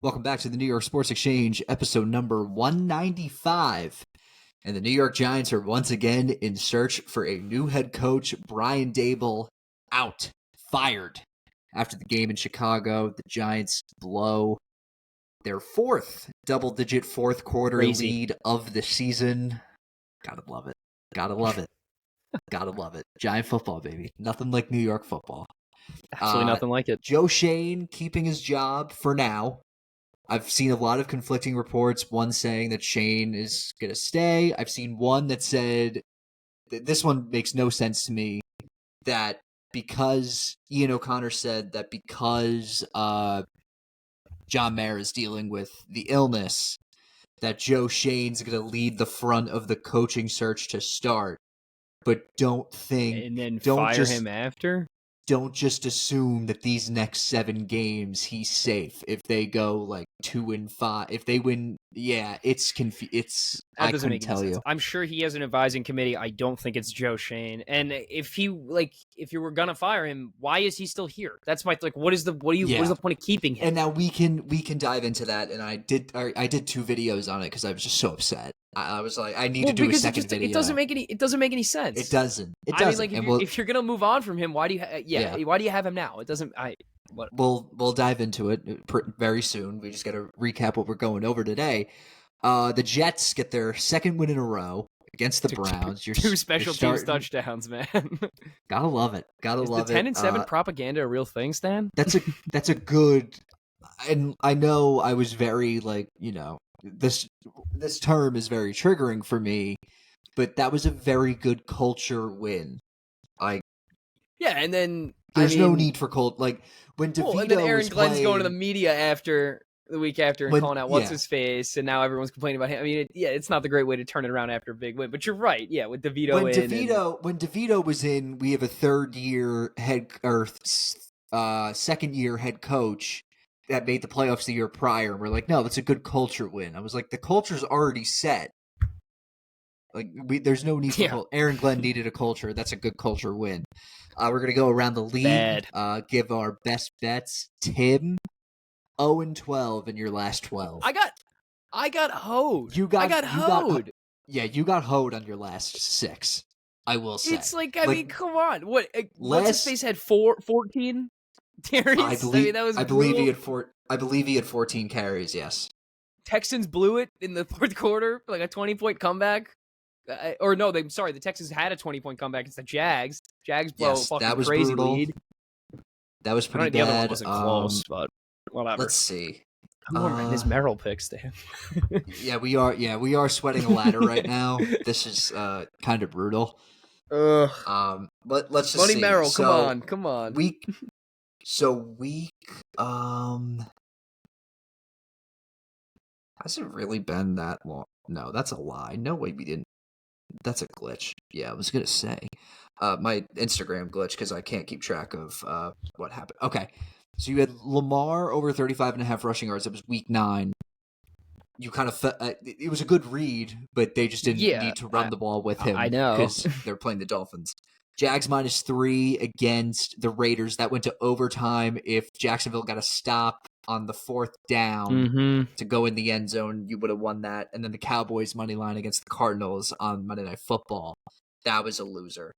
Welcome back to the New York Sports Exchange, episode number 195. And the New York Giants are once again in search for a new head coach. Brian Daboll fired. After the game in Chicago, the Giants blow their fourth double-digit fourth quarter lead of the season. Gotta love it. Gotta love it. Gotta love it. Giant football, baby. Nothing like New York football. Absolutely nothing like it. Joe Schoen keeping his job for now. I've seen a lot of conflicting reports, one saying that Schoen is going to stay. I've seen one that said, this one makes no sense to me, that because Ian O'Connor said that because John Mayer is dealing with the illness, that Joe Schoen's going to lead the front of the coaching search to start. But don't fire him after? Don't just assume that these next 7 games he's safe. If they go like 2-5, if they win, it's I couldn't tell you. I'm sure he has an advising committee. I don't think it's Joe Schoen. And if you were gonna fire him, why is he still here? That's my what is the point of keeping him? And now we can dive into that. And I did 2 videos on it because I was just so upset. I was like, I need to do a second video. It doesn't make any sense. It doesn't. I mean, if you're gonna move on from him, why do you? Why do you have him now? It doesn't. We'll dive into it very soon. We just got to recap what we're going over today. The Jets get their second win in a row against the Browns. Two special teams touchdowns, man. Gotta love it. Gotta love it. The 10-7 propaganda a real thing, Stan? That's a good. And I know I was very this term is very triggering for me, but that was a very good culture win. And then there's no need for when DeVito and then Aaron Glenn's playing, going to the media after the week after and calling out what's his face, and now everyone's complaining about him. I mean, it's not the great way to turn it around after a big win. But you're right, with DeVito when DeVito was in, we have a second year head coach that made the playoffs the year prior. And we're like, no, that's a good culture win. I was like, the culture's already set. There's no need for Aaron Glenn needed a culture. That's a good culture win. We're going to go around the league, give our best bets. Tim, 0-12 in your last 12. I got hoed. You got hoed. You got hoed on your last 6. I will say. It's I mean, come on. What's his face had 14 carries? I believe he had 14 carries, yes. Texans blew it in the fourth quarter, a 20-point comeback. The Texans had a 20-point comeback against the Jags. Jags blow a fucking crazy brutal. lead. That was pretty bad. The other one wasn't close, but whatever. Let's see. I'm more in his Merrill picks, Dan. We are sweating a ladder right now. This is kind of brutal. But let's just Money see. Merrill, come on. Week hasn't really been that long. No, that's a lie. No way we didn't. That's a glitch. Yeah, I was going to say. My Instagram glitch because I can't keep track of what happened. Okay, so you had Lamar over 35.5 rushing yards. That was week 9. You kind of it was a good read, but they just didn't need to run the ball with him. I know. Because they're playing the Dolphins. Jags -3 against the Raiders. That went to overtime. If Jacksonville got a stop on the 4th down to go in the end zone, you would have won that. And then the Cowboys money line against the Cardinals on Monday Night Football. That was a loser.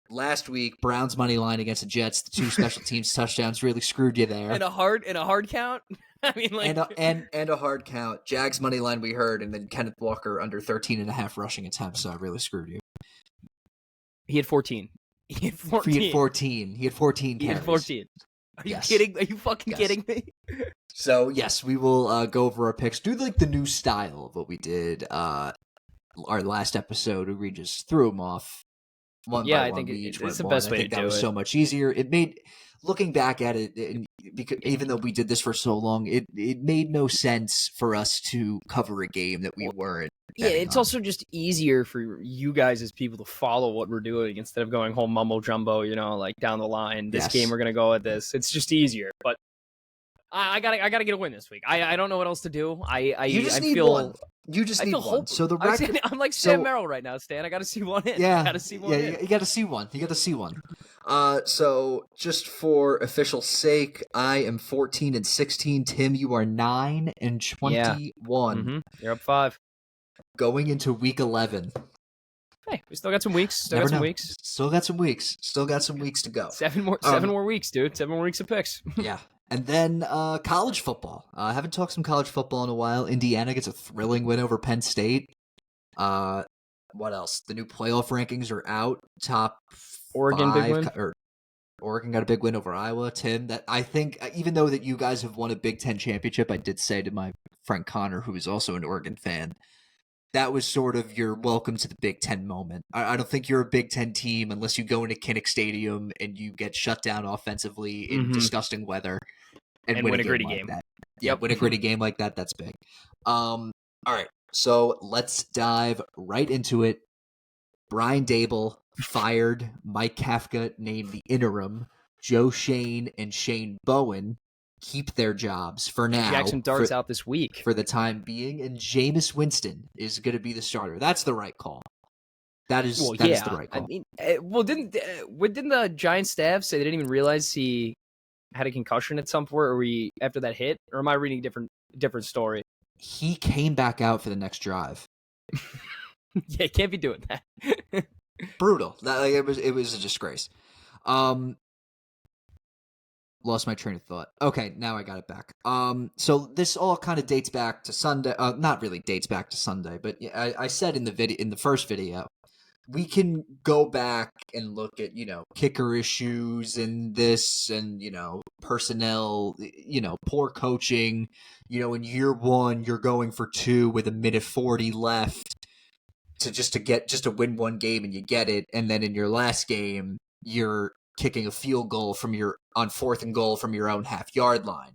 Last week, Browns money line against the Jets. The 2 special teams touchdowns really screwed you there. And a hard count. I mean, and a hard count. Jags money line we heard, and then Kenneth Walker under 13.5 rushing attempts. So I really screwed you. He had 14. He had 14 carries. He had 14. Are you kidding? Are you fucking kidding me? So, yes, we will go over our picks. Do the new style of what we did our last episode where we just threw them off one by one. I think it's the best way to do it. I think that was so much easier. It made, looking back at it, because even though we did this for so long, it made no sense for us to cover a game that we weren't. Yeah, it's also just easier for you guys as people to follow what we're doing instead of going whole mumbo jumbo, down the line. This game we're gonna go at this. It's just easier. But I gotta get a win this week. I don't know what else to do. You just need one. You just need one. So the record. I'm like Sam Merrill right now, Stan. I got to see one in. Yeah, I got to see one in. You got to see one. You got to see one. So just for official sake, I am 14-16. Tim, you are 9-21. Yeah. You're up 5. Going into week 11. Hey, we still got some weeks. Still got some weeks to go. 7 more weeks, dude. 7 more weeks of picks. Yeah. And then college football. I haven't talked some college football in a while. Indiana gets a thrilling win over Penn State. What else? The new playoff rankings are out. Top Oregon 5, big win. Or Oregon got a big win over Iowa. Tim, that I think, even though that you guys have won a Big Ten championship, I did say to my friend Connor, who is also an Oregon fan, that was sort of your welcome to the Big Ten moment. I don't think you're a Big Ten team unless you go into Kinnick Stadium and you get shut down offensively in disgusting weather and win a gritty game like that. Yeah, win a gritty game like that. That's big. All right, so let's dive right into it. Brian Daboll fired. Mike Kafka named the interim. Joe Schoen and Shane Bowen keep their jobs for now. Jackson Dart's out this week. For the time being, and Jameis Winston is going to be the starter. That's the right call. That is the right call. I mean, didn't the Giants staff say they didn't even realize he had a concussion at some point, or after that hit? Or am I reading a different story? He came back out for the next drive. Yeah, can't be doing that. Brutal. It was a disgrace. Lost my train of thought. Okay, now I got it back. So this all kind of dates back to Sunday. Not really dates back to Sunday, but I said in the first video, we can go back and look at, kicker issues and this and, personnel, poor coaching. In year 1, you're going for 2 with 1:40 left to win one game, and you get it. And then in your last game, you're kicking a field goal on 4th and goal from your own half-yard line.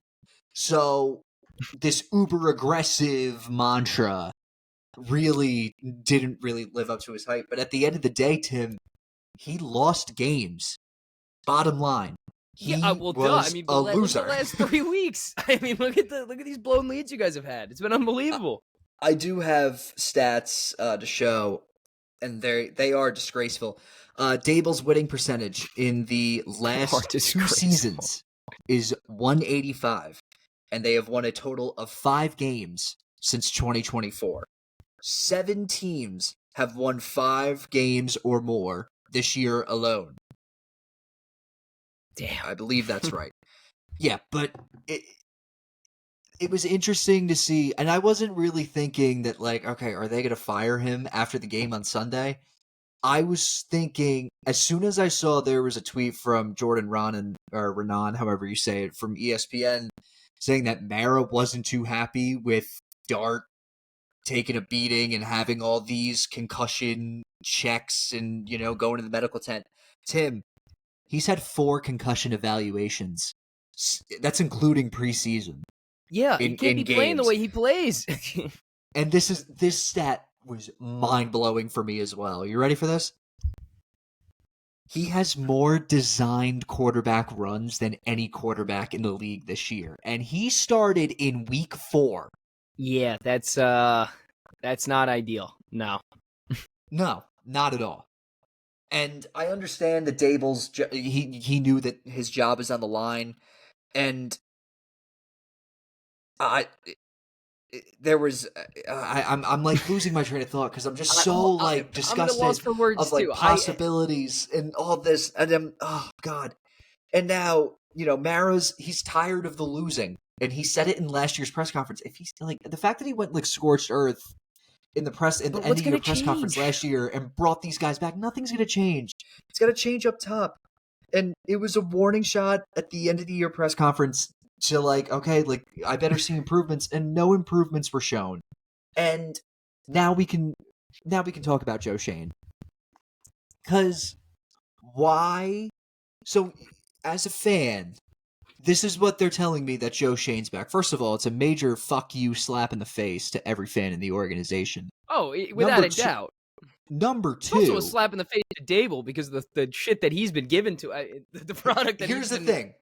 So this uber aggressive mantra really didn't really live up to his hype. But at the end of the day, Tim, he lost games. Bottom line, he was a loser. The last 3 weeks. I mean, look at these blown leads you guys have had. It's been unbelievable. I do have stats to show, and they are disgraceful. Daboll's winning percentage in the last 2 seasons is 185, and they have won a total of 5 games since 2024. 7 teams have won 5 games or more this year alone. Damn. I believe that's right. Yeah, but it was interesting to see, and I wasn't really thinking that, okay, are they going to fire him after the game on Sunday? I was thinking, as soon as I saw there was a tweet from Jordan Renan, however you say it, from ESPN, saying that Mara wasn't too happy with Dart taking a beating and having all these concussion checks and, going to the medical tent. Tim, he's had 4 concussion evaluations. That's including preseason. Yeah, he can't be playing the way he plays. And this stat was mind-blowing for me as well. You ready for this? He has more designed quarterback runs than any quarterback in the league this year. And he started in week 4. Yeah, that's not ideal. No. No, not at all. And I understand that Daboll's he knew that his job is on the line, and I'm like losing my train of thought because I'm just so disgusted of possibilities and all this, and then God, and now he's tired of the losing, and he said it in last year's press conference. If he's the fact that he went scorched earth in the end of your press conference last year and brought these guys back, nothing's gonna change. It's gotta change up top, and it was a warning shot at the end of the year press conference. To I better see improvements, and no improvements were shown. And now we can talk about Joe Schoen. Cause why? So as a fan, this is what they're telling me that Joe Schoen's back. First of all, it's a major fuck you slap in the face to every fan in the organization. Oh, without a doubt. Number 2, it's also a slap in the face to Daboll because of the shit that he's been given to the product. Here's the thing.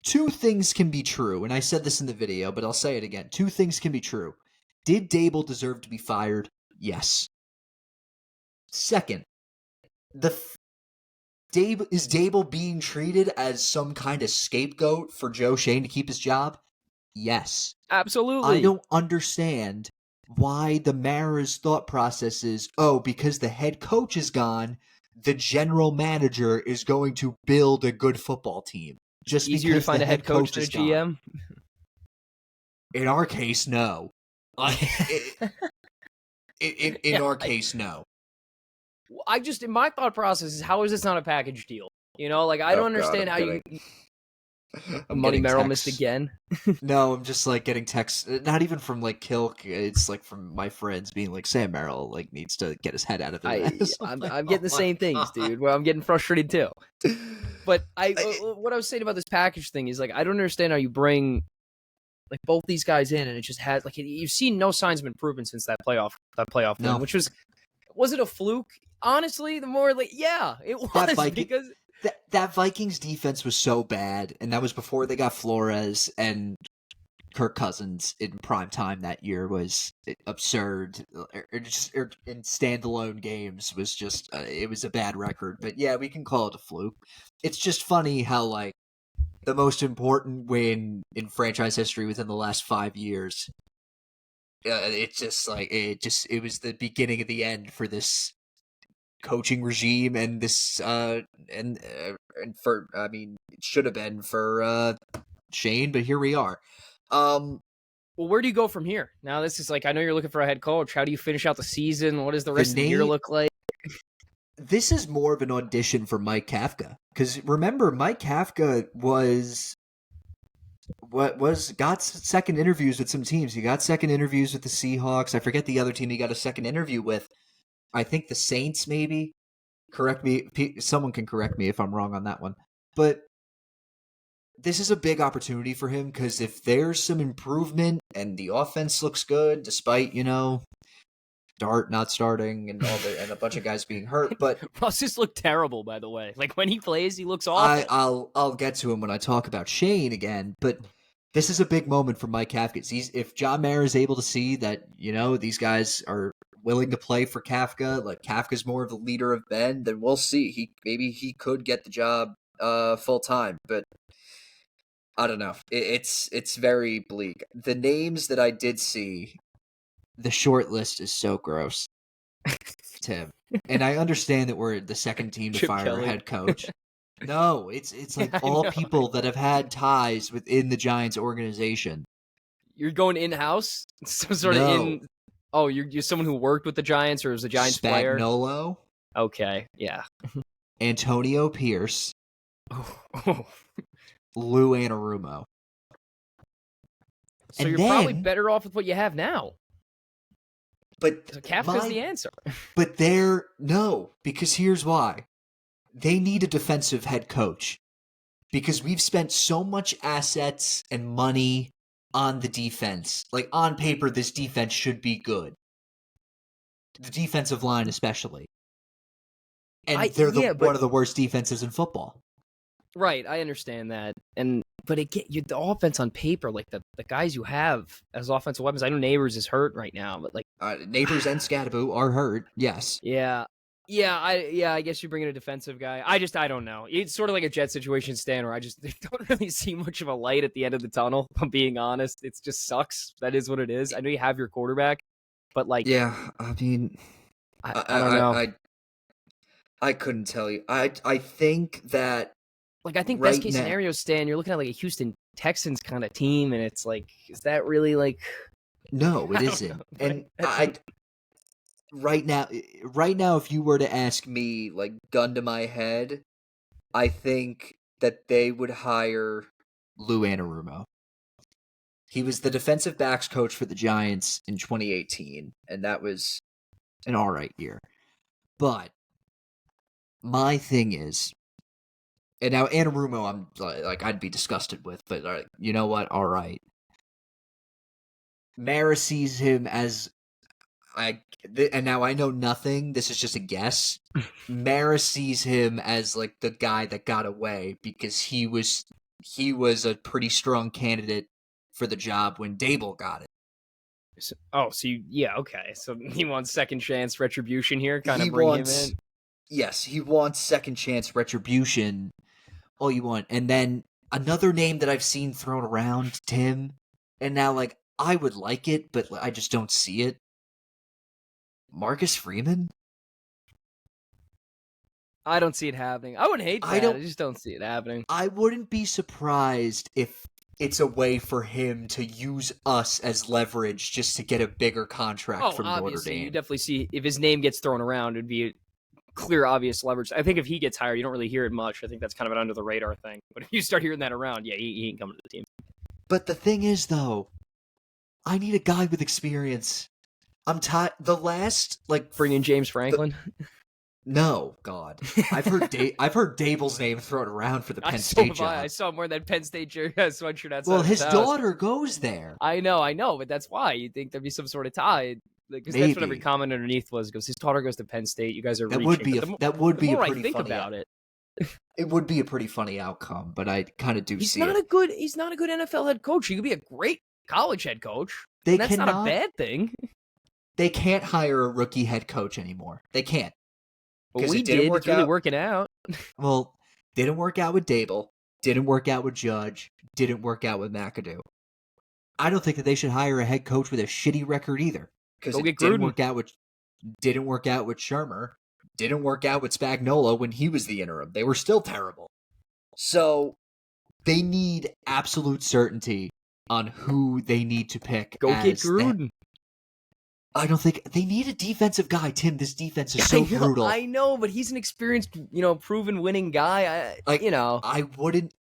2 things can be true, and I said this in the video, but I'll say it again. 2 things can be true. Did Daboll deserve to be fired? Yes. Second, is Daboll being treated as some kind of scapegoat for Joe Schoen to keep his job? Yes. Absolutely. I don't understand why the Mara's thought process is, because the head coach is gone, the general manager is going to build a good football team. Just easier because to find the a head coach than a GM? Gone. In our case, no. In our case, no. In my thought process is, how is this not a package deal? You know, like, I don't understand how you... Money Merrill missed again. No, I'm just like getting texts, not even from like Kilk. It's like from my friends being like, Sam Merrill like needs to get his head out of his ass. I'm getting the same things, dude. Well, I'm getting frustrated too. But what I was saying about this package thing is, like, I don't understand how you bring like both these guys in, and it just has like, you've seen no signs of improvement since that playoff win, which was it a fluke? Honestly, the more like, yeah, it was, because that Vikings defense was so bad, and that was before they got Flores, and Kirk Cousins in prime time that year was absurd. In standalone games was just it was a bad record. But yeah, we can call it a fluke. It's just funny how like the most important win in franchise history within the last 5 years. It's just like it was the beginning of the end for this coaching regime, and this and for it should have been for Schoen, but here we are. Well, where do you go from here? Now this is like, I know you're looking for a head coach. How do you finish out the season? What does the rest of the year look like? This is more of an audition for Mike Kafka, because remember, Mike Kafka got second interviews with some teams. He got second interviews with the Seahawks. I forget the other team he got a second interview with. I think the Saints, maybe. Correct me. Someone can correct me if I'm wrong on that one. But this is a big opportunity for him, because if there's some improvement and the offense looks good, despite, Dart not starting and and a bunch of guys being hurt, but Russ just looked terrible, by the way. Like, when he plays, he looks awful. I'll get to him when I talk about Schoen again, but this is a big moment for Mike Kafka. If John Mara is able to see that, these guys are willing to play for Kafka, like Kafka's more of the leader of Ben, then we'll see. Maybe he could get the job full time, but I don't know. It's very bleak. The names that I did see, the short list is so gross, Tim. And I understand that we're the second team to fire a head coach. No, it's like all people that have had ties within the Giants organization. You're going in-house? So sort of in... Oh, you're someone who worked with the Giants, or is a Giants player? Spagnuolo. Okay, yeah. Antonio Pierce. Oh. Lou Anarumo. So you're probably better off with what you have now. But so Kafka's the answer. But no, because here's why. They need a defensive head coach, because we've spent so much assets and money on the defense. Like, on paper, this defense should be good. The defensive line especially. And they're one of the worst defenses in football. Right, I understand that. But again, the offense on paper, like the guys you have as offensive weapons, I know Neighbors is hurt right now, but like Neighbors and Scadaboo are hurt, yes. Yeah, I guess you bring in a defensive guy. I don't know. It's sort of like a Jet situation, Stan, where I just don't really see much of a light at the end of the tunnel, if I'm being honest. It just sucks. That is what it is. I know you have your quarterback, but like... Yeah, I mean... I don't know. I couldn't tell you. I think that... Like, I think best case scenario, Stan, you're looking at like a Houston Texans kind of team, and it's like, is that really like... No, it isn't. And Right now, if you were to ask me, like, gun to my head, I think that they would hire Lou Anarumo. He was the defensive backs coach for the Giants in 2018, and that was an all right year. But my thing is, and now Anarumo, I'm like, I'd be disgusted with, but you know what? All right. Mara sees him as... and now I know nothing. This is just a guess. Mara sees him as like the guy that got away, because he was a pretty strong candidate for the job when Daboll got it. Okay. So he wants second chance retribution here, kind of him in. Yes, he wants second chance retribution. All you want. And then another name that I've seen thrown around, Tim, and now, like, I would like it, but I just don't see it. Marcus Freeman? I don't see it happening. I wouldn't hate that. I just don't see it happening. I wouldn't be surprised if it's a way for him to use us as leverage just to get a bigger contract from Notre Dame. You definitely see if his name gets thrown around, it'd be clear, obvious leverage. I think if he gets hired, you don't really hear it much. I think that's kind of an under the radar thing. But if you start hearing that around, he ain't coming to the team. But the thing is, though, I need a guy with experience. I'm tired. The last, bring in James Franklin. No, God. I've heard Daboll's name thrown around for the Penn State job. I saw him wearing that Penn State sweatshirt. Well, his daughter goes there. I know, but that's why you think there'd be some sort of tie. Because that's what every comment underneath was. Goes, his daughter goes to Penn State. You guys are reaching. That would be a pretty think funny about it. It would be a pretty funny outcome, but I kind of do see it. He's not a good NFL head coach. He could be a great college head coach. That's not a bad thing. They can't hire a rookie head coach anymore. They can't. Well, we did. It's really working out. Well, didn't work out with Daboll. Didn't work out with Judge. Didn't work out with McAdoo. I don't think that they should hire a head coach with a shitty record either. Because it didn't work out with Shermer. Didn't work out with Spagnuolo when he was the interim. They were still terrible. So they need absolute certainty on who they need to pick. Go get Gruden. I don't think they need a defensive guy. Tim, this defense is so brutal. I know, but he's an experienced, proven winning guy. I wouldn't.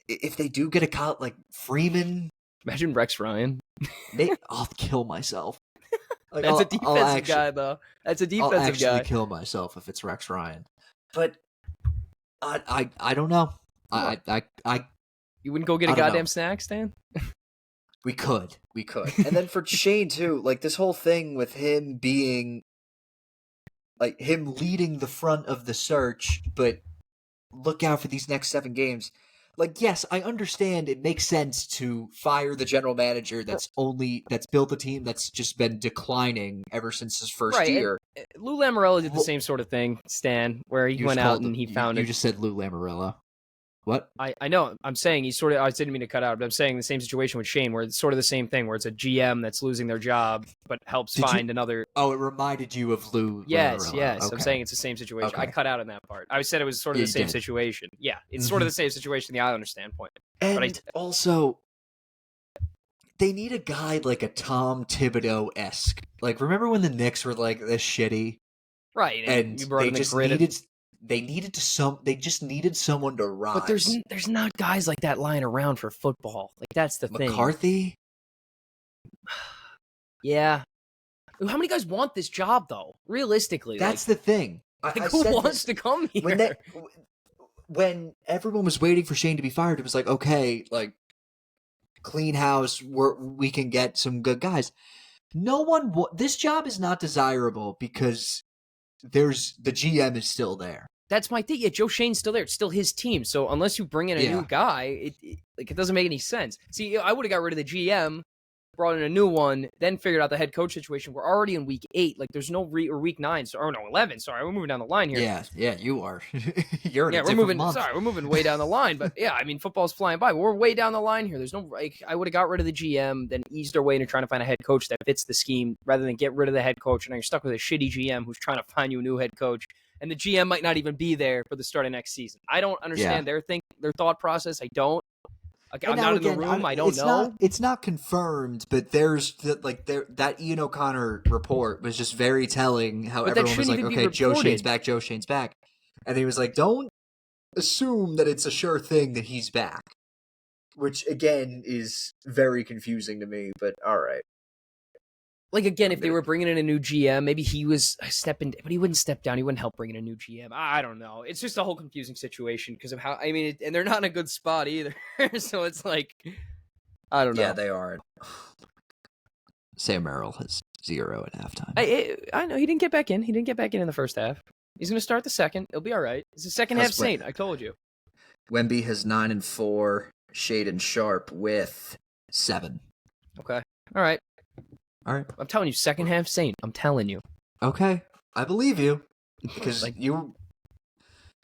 If they do get a cut like Freeman, imagine Rex Ryan. I'll kill myself. That's a defensive guy, though. That's a defensive guy. I'll kill myself if it's Rex Ryan. But I don't know. You wouldn't go get a goddamn snack, Stan? We could. And then for Shane, too, this whole thing with him being, him leading the front of the search, but look out for these next 7 games. Yes, I understand it makes sense to fire the general manager that's built a team that's just been declining ever since his first year. Lou Lamoriello did the same sort of thing, Stan, where he went out and he found it. You just said Lou Lamoriello. What? I know. I'm saying he's sort of. I didn't mean to cut out, but I'm saying the same situation with Shane, where it's sort of the same thing, where it's a GM that's losing their job, but helps find another. Oh, it reminded you of Lou. Yes. Okay. I'm saying it's the same situation. Okay. I cut out on that part. I said it was sort of the same situation. Yeah, it's sort of the same situation, the Islander standpoint. And also, they need a guy like a Tom Thibodeau-esque. Remember when the Knicks were this shitty? Right, and they just needed. They just needed someone to rise. But there's not guys like that lying around for football. That's the thing. McCarthy? Yeah. How many guys want this job, though? Realistically. That's the thing. Who wants to come here? When everyone was waiting for Shane to be fired, it was okay, clean house, we can get some good guys. This job is not desirable because the GM is still there. That's my thing. Yeah, Joe Shane's still there. It's still his team. So unless you bring in a new guy, it doesn't make any sense. See, I would have got rid of the GM, brought in a new one, then figured out the head coach situation. We're already in week 8. There's no or week 9. Or no, 11. Sorry, we're moving down the line here. Yeah, you are. You're in a different month. Sorry, we're moving way down the line. But yeah, football's flying by. But we're way down the line here. There's no. I would have got rid of the GM, then eased our way into trying to find a head coach that fits the scheme, rather than get rid of the head coach and now you're stuck with a shitty GM who's trying to find you a new head coach. And the GM might not even be there for the start of next season. I don't understand their thought process. I don't. I'm not in the room. I don't know. It's not confirmed, but there's that Ian O'Connor report was just very telling. How everyone was okay, Joe Shane's back. And he was don't assume that it's a sure thing that he's back, which again is very confusing to me. But all right. Again, if they were bringing in a new GM, maybe he was stepping, but he wouldn't step down. He wouldn't help bring in a new GM. I don't know. It's just a whole confusing situation because of how, and they're not in a good spot either. So it's I don't know. Yeah, they aren't. Sam Merrill has 0 at halftime. I know. He didn't get back in. He didn't get back in the first half. He's going to start the second. It'll be all right. It's a second half saint. I told you. Wemby has 9-4. Shaden Sharp with 7. Okay. All right. All right. I'm telling you, second half Saint. I'm telling you. Okay. I believe you. Because Like, you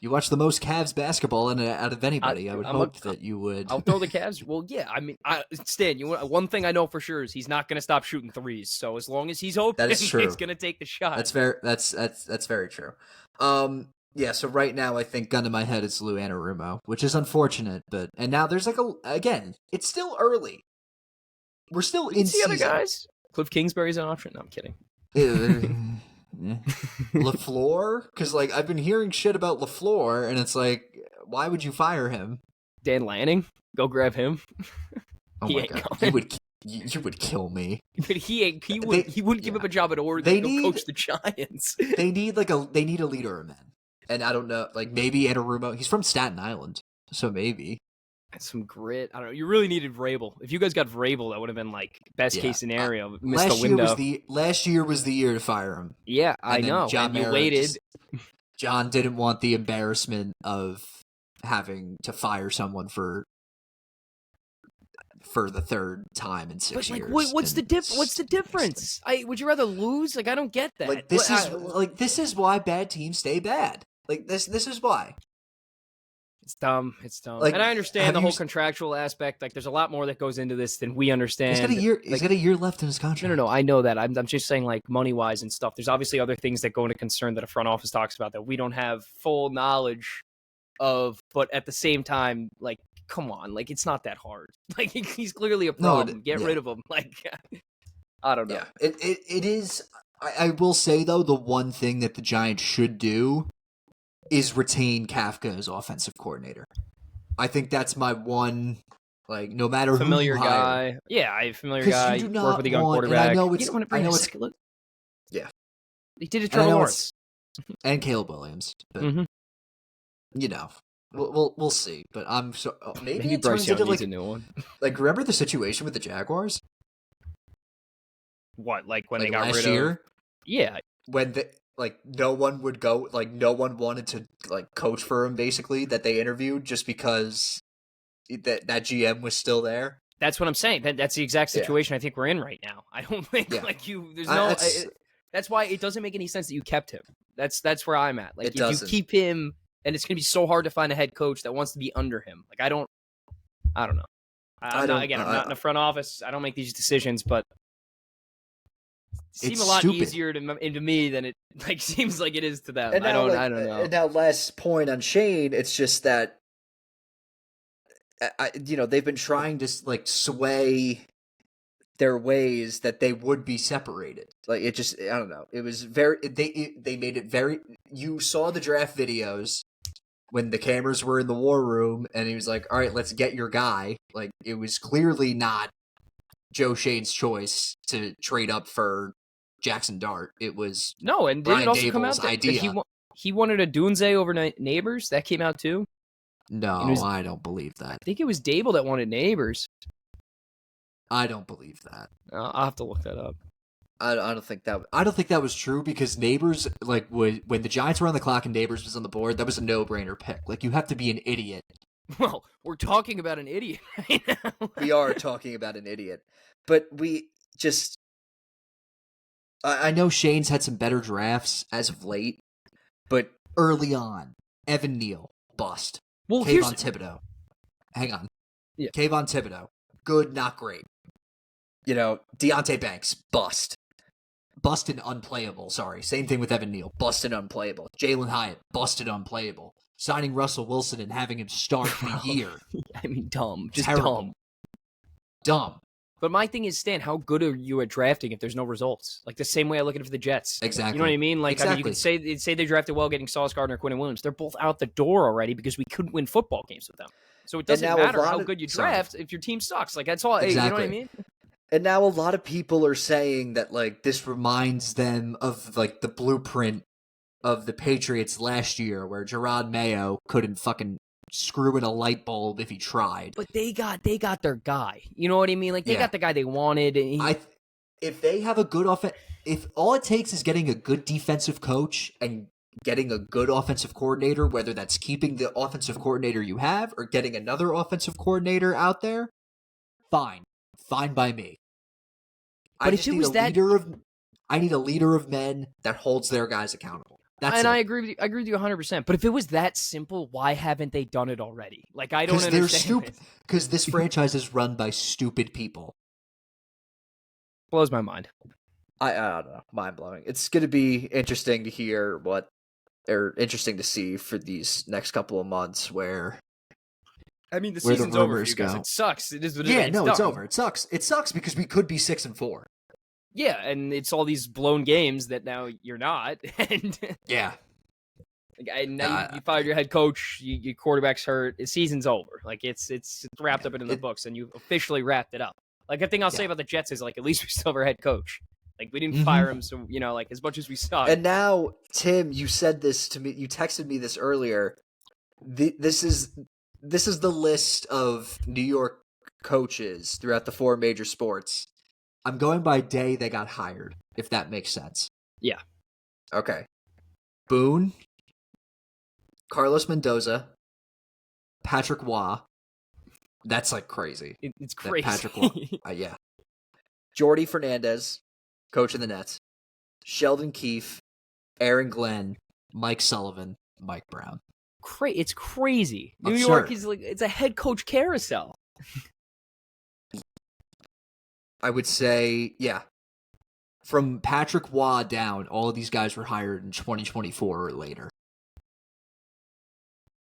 watch the most Cavs basketball out of anybody. I would hope that you would. I'll throw the Cavs. Well, yeah. I mean, Stan, one thing I know for sure is he's not going to stop shooting threes. So as long as he's open, that is true. he's going to take the shot. That's very true. Yeah, so right now I think gun to my head it's Lou Anarumo, which is unfortunate, and now there's again, it's still early. We're still in season. The other guys? Cliff Kingsbury's an option? No, I'm kidding. LaFleur? Because I've been hearing shit about LaFleur, and it's why would you fire him? Dan Lanning? Go grab him. Oh my God. You would kill me. But he wouldn't give up a job at Oregon to go coach the Giants. They need a leader of men. And I don't know, maybe Anarumo. He's from Staten Island, so maybe. Some grit. I don't know. You really needed Vrabel. If you guys got Vrabel, that would have been best case scenario. Missed the window. Last year was the year to fire him. Yeah, I know. John and you waited. John didn't want the embarrassment of having to fire someone for the third time in 6 years. What's the difference? Would you rather lose? I don't get that. This is why bad teams stay bad. This is why. It's dumb. And I understand the whole contractual aspect. There's a lot more that goes into this than we understand. He's got a year left in his contract. No. I know that. I'm just saying, money-wise and stuff. There's obviously other things that go into concern that a front office talks about that we don't have full knowledge of. But at the same time, come on. It's not that hard. He's clearly a problem. Get rid of him. I don't know. Yeah, it is. I will say, though, the one thing that the Giants should do is retain Kafka as offensive coordinator. I think that's my one, no matter familiar who you hire. Guy. Yeah, familiar guy. You work with a young quarterback. I know Yeah. He did it to Trevor Lawrence. And Caleb Williams. But, we'll see. But I'm so... maybe it Bryce turns Young into, needs a new one. Remember the situation with the Jaguars? What, when they got last rid year? Of... Yeah. When no one would go, no one wanted to coach for him, basically, that they interviewed just because that GM was still there. That's what I'm saying. That's the exact situation I think we're in right now. I don't think there's no. That's why it doesn't make any sense that you kept him. That's where I'm at. If you keep him, and it's gonna be so hard to find a head coach that wants to be under him. I don't know. I'm not in the front office. I don't make these decisions, but. Seem a lot easier to me than it seems like it is to them. I don't know. And now, last point on Shane, it's just that they've been trying to sway their ways that they would be separated. It just I don't know. It was very they made it very. You saw the draft videos when the cameras were in the war room, and he was like, "All right, let's get your guy." It was clearly not Joe Shane's choice to trade up for Jackson Dart. It was and did it also come out that idea. He wanted a Dunze over Neighbors? That came out too? No, I don't believe that. I think it was Daboll that wanted Neighbors. I don't believe that. I'll have to look that up. I don't think that was true because Neighbors when the Giants were on the clock and Neighbors was on the board, that was a no-brainer pick. You have to be an idiot. Well, we're talking about an idiot right now. We are talking about an idiot. But we just I know Shane's had some better drafts as of late, but early on, Evan Neal, bust. Well, Kayvon Thibodeau. Hang on. Yeah. Kayvon Thibodeau, good, not great. Deontay Banks, bust. Busted, unplayable, sorry. Same thing with Evan Neal, busted, unplayable. Jalen Hyatt, busted, unplayable. Signing Russell Wilson and having him start the year. I mean, dumb. Just terrible. Dumb. But my thing is, Stan, how good are you at drafting if there's no results? The same way I look at it for the Jets. Exactly. You know what I mean? Exactly. You could say they drafted well getting Sauce Gardner, Quinn Williams. They're both out the door already because we couldn't win football games with them. So it doesn't matter how good you draft if your team sucks. That's all. Exactly. You know what I mean? And now a lot of people are saying that this reminds them of the blueprint of the Patriots last year where Gerard Mayo couldn't fucking screw in a light bulb if he tried. But they got their guy. You know what I mean? They got the guy they wanted. If they have a good offense, if all it takes is getting a good defensive coach and getting a good offensive coordinator, whether that's keeping the offensive coordinator you have or getting another offensive coordinator out there, fine by me. I just need I need a leader of men that holds their guys accountable. That's and it. I agree with you. I agree with you 100%. But if it was that simple, why haven't they done it already? Like, I don't understand. They're stupid. Because this franchise is run by stupid people. Blows my mind. I don't know. Mind blowing. It's going to be interesting to hear interesting to see for these next couple of months where. I mean, the season's over for you guys. It sucks. It is what it is. It's over. It sucks. It sucks because we could be 6-4. Yeah, and it's all these blown games that now you're not. And yeah. Now you fired your head coach, your quarterback's hurt, the season's over. Like, it's wrapped up in the books, and you officially wrapped it up. Like, the thing I'll say about the Jets is, like, at least we still have our head coach. Like, we didn't fire him, so, like, as much as we suck. And now, Tim, you said this to me, you texted me this earlier. This is the list of New York coaches throughout the 4 major sports. I'm going by day they got hired, if that makes sense. Yeah. Okay. Boone, Carlos Mendoza, Patrick Waugh. That's like crazy. It's crazy. Patrick Waugh. Yeah. Jordy Fernandez, coach of the Nets. Sheldon Keefe, Aaron Glenn, Mike Sullivan, Mike Brown. It's crazy. Absurd. New York is like, it's a head coach carousel. I would say, yeah. From Patrick Waugh down, all of these guys were hired in 2024 or later.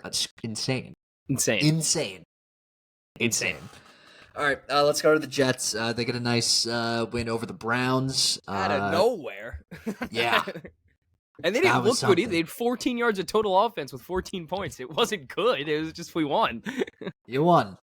That's insane. Insane. All right, let's go to the Jets. They get a nice win over the Browns. Out of nowhere. Yeah. And they didn't look good either. They had 14 yards of total offense with 14 points. It wasn't good. It was just we won. You won.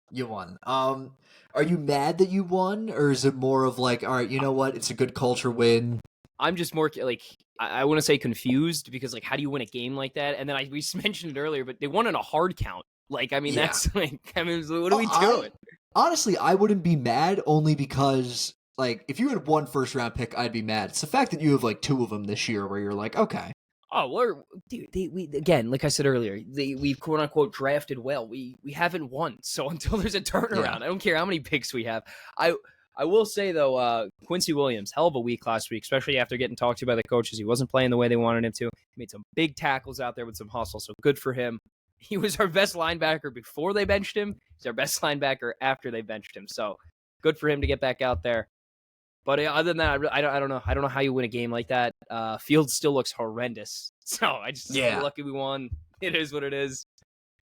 Are you mad that you won? Or is it more of like, all right, you know what? It's a good culture win. I'm just more like, I want to say confused because, like, how do you win a game like that? And then we mentioned it earlier, but they won in a hard count. Like, I mean, that's like, what are we doing? Honestly, I wouldn't be mad only because, like, if you had 1 first-round pick, I'd be mad. It's the fact that you have, like, 2 of them this year where you're like, okay. Oh, we again, like I said earlier, we've quote unquote drafted well. We haven't won, so until there's a turnaround, I don't care how many picks we have. I will say though, Quincy Williams, hell of a week last week, especially after getting talked to by the coaches. He wasn't playing the way they wanted him to. He made some big tackles out there with some hustle, so good for him. He was our best linebacker before they benched him. He's our best linebacker after they benched him. So good for him to get back out there. But other than that, I don't know. I don't know how you win a game like that. Fields still looks horrendous. So I just feel lucky we won. It is what it is.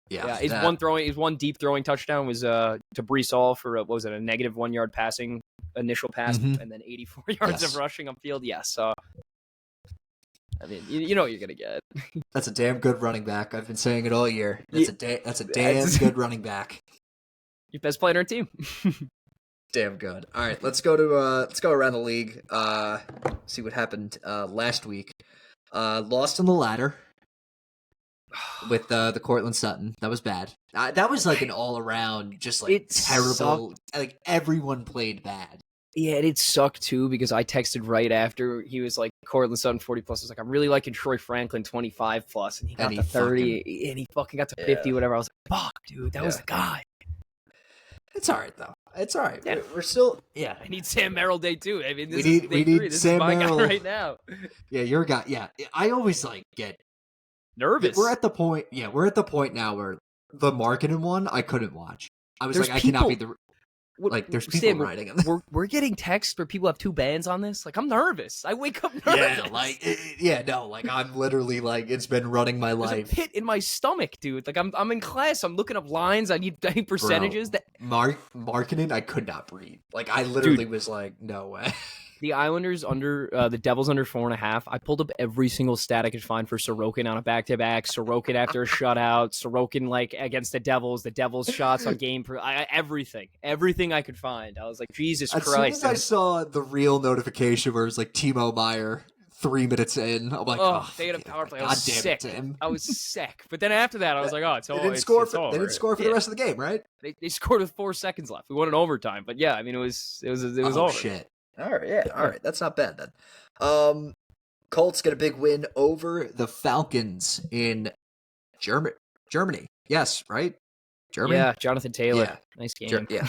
Yeah. His one deep throwing touchdown was to Breece Hall for a -1 yard passing initial pass, and then 84 yards of rushing on field. Yes. So I mean, you know what you're gonna get. That's a damn good running back. I've been saying it all year. That's a damn good running back. Your best player on our team. Damn good. All right, let's go around the league. See what happened last week. Lost on the ladder with the Cortland Sutton. That was bad. That was like an all around just like terrible. Sucked. Like everyone played bad. Yeah, and it sucked too because I texted right after he was like Cortland Sutton 40+. I was like, I'm really liking Troy Franklin 25+, and he got to 30, and he fucking got to 50, whatever. I was like, fuck, dude, that was the guy. It's all right though. It's all right. Yeah. We're still. Yeah, I need Sam Merrill day 2. I mean, we need Sam Merrill guy right now. Yeah, your guy. Yeah, I always like get nervous. We're at the point. Yeah, we're at the point now where the marketing one I couldn't watch. I was I cannot be the. Like, there's people Sam, writing them. We're getting texts where people have 2 bands on this. Like, I'm nervous. I wake up nervous. Yeah, like I'm literally like it's been running my life. There's a pit in my stomach, dude. Like I'm in class. I'm looking up lines. I need percentages. Bro, marketing. I could not breathe. Like I literally was like, no way. The Islanders the Devils under 4.5. I pulled up every single stat I could find for Sorokin on a back-to-back, Sorokin after a shutout, Sorokin like against the Devils shots on game everything I could find. I was like, Jesus Christ. As soon as I saw the real notification where it was like Timo Meyer 3 minutes in, I'm like, they had a power play. I was sick. I was sick. But then after that, I was like, it's over. They didn't score for the rest of the game, right? They scored with 4 seconds left. We won in overtime. But yeah, I mean, it was over. Shit. All right, yeah, all right. That's not bad then. Colts get a big win over the Falcons in Germany. Yes, right? Germany? Yeah, Jonathan Taylor. Yeah. Nice game. Yeah.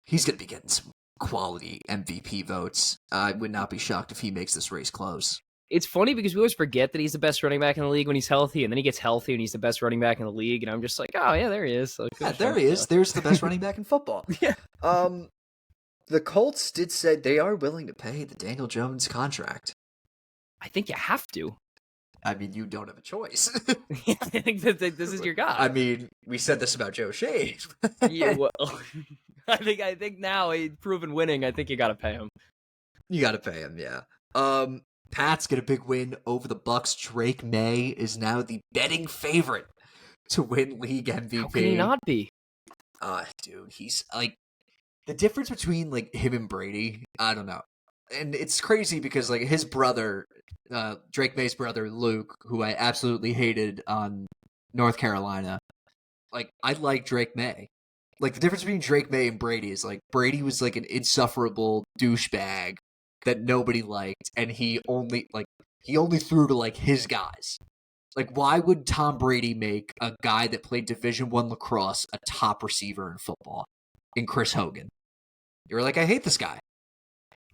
He's going to be getting some quality MVP votes. I would not be shocked if he makes this race close. It's funny because we always forget that he's the best running back in the league when he's healthy, and then he gets healthy and he's the best running back in the league, and I'm just like, oh yeah, there he is. Like, Yeah, there he is. There's the best running back in football. Yeah. The Colts did say they are willing to pay the Daniel Jones contract. I think you have to. I mean, you don't have a choice. I think that this is your guy. I mean, we said this about Joe Shea. Yeah, well, I think now he's proven winning. I think you got to pay him. You got to pay him, yeah. Pats get a big win over the Bucks. Drake May is now the betting favorite to win league MVP. How can he not be? Dude, he's like the difference between like him and Brady. I don't know, and it's crazy because like his brother, Drake May's brother Luke, who I absolutely hated on North Carolina. Like I like Drake May. Like the difference between Drake May and Brady is like Brady was like an insufferable douchebag that nobody liked, and he only threw to like his guys. Like, why would Tom Brady make a guy that played Division I lacrosse a top receiver in football in Chris Hogan? You're like, I hate this guy.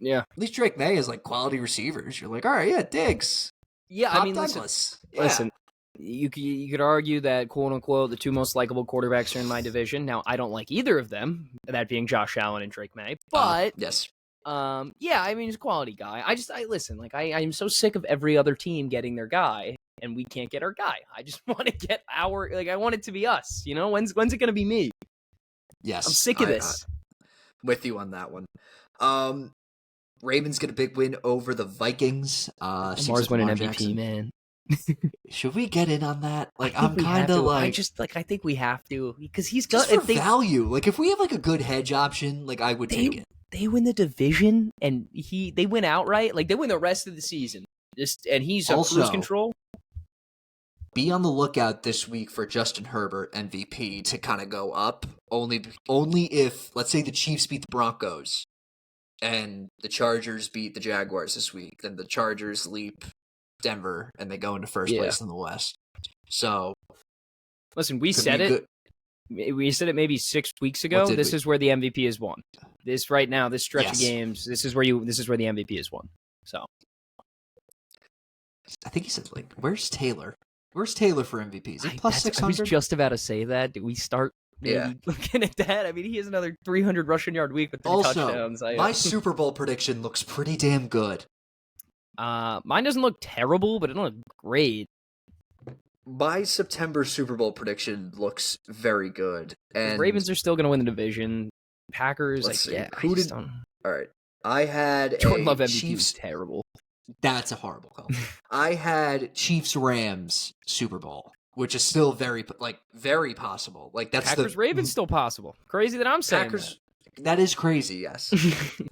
Yeah. At least Drake May has like quality receivers. You're like, all right, yeah, Diggs. Yeah, Pop I mean, Douglas. listen. You could argue that quote unquote the two most likable quarterbacks are in my division. Now, I don't like either of them, that being Josh Allen and Drake May. But yes. Yeah, I mean, he's a quality guy. I listen, like I'm so sick of every other team getting their guy, and we can't get our guy. I just want to get I want it to be us. You know, when's it gonna be me? Yes, I'm sick of this. With you on that one. Ravens get a big win over the Vikings. Lamar's winning MVP, Jackson. Man. Should we get in on that? Like, I'm kind of like, I think we have to because he's got value. Like, if we have like a good hedge option, like I would take it. They win the division and they win outright. Like they win the rest of the season. And he's on cruise control. Be on the lookout this week for Justin Herbert MVP to kind of go up. Only if, let's say, the Chiefs beat the Broncos and the Chargers beat the Jaguars this week, then the Chargers leap Denver and they go into first place in the West. So, listen, we said it. We said it maybe 6 weeks ago. This is where the MVP is won. This right now, this stretch of games, this is where the MVP is won. So, I think he said like, "Where's Taylor? Where's Taylor for MVP? Is he plus 600?" I was just about to say that. Did we start looking at that? I mean, he has another 300 rushing yard week with 3 touchdowns. My Super Bowl prediction looks pretty damn good. Mine doesn't look terrible, but it doesn't look great. My September Super Bowl prediction looks very good. And the Ravens are still going to win the division. Packers, all right. I had Jordan Love MVP was terrible. That's a horrible call. I had Chiefs-Rams Super Bowl, which is still very possible. Like that's Packers-Ravens still possible. Crazy that I'm saying that is crazy, yes.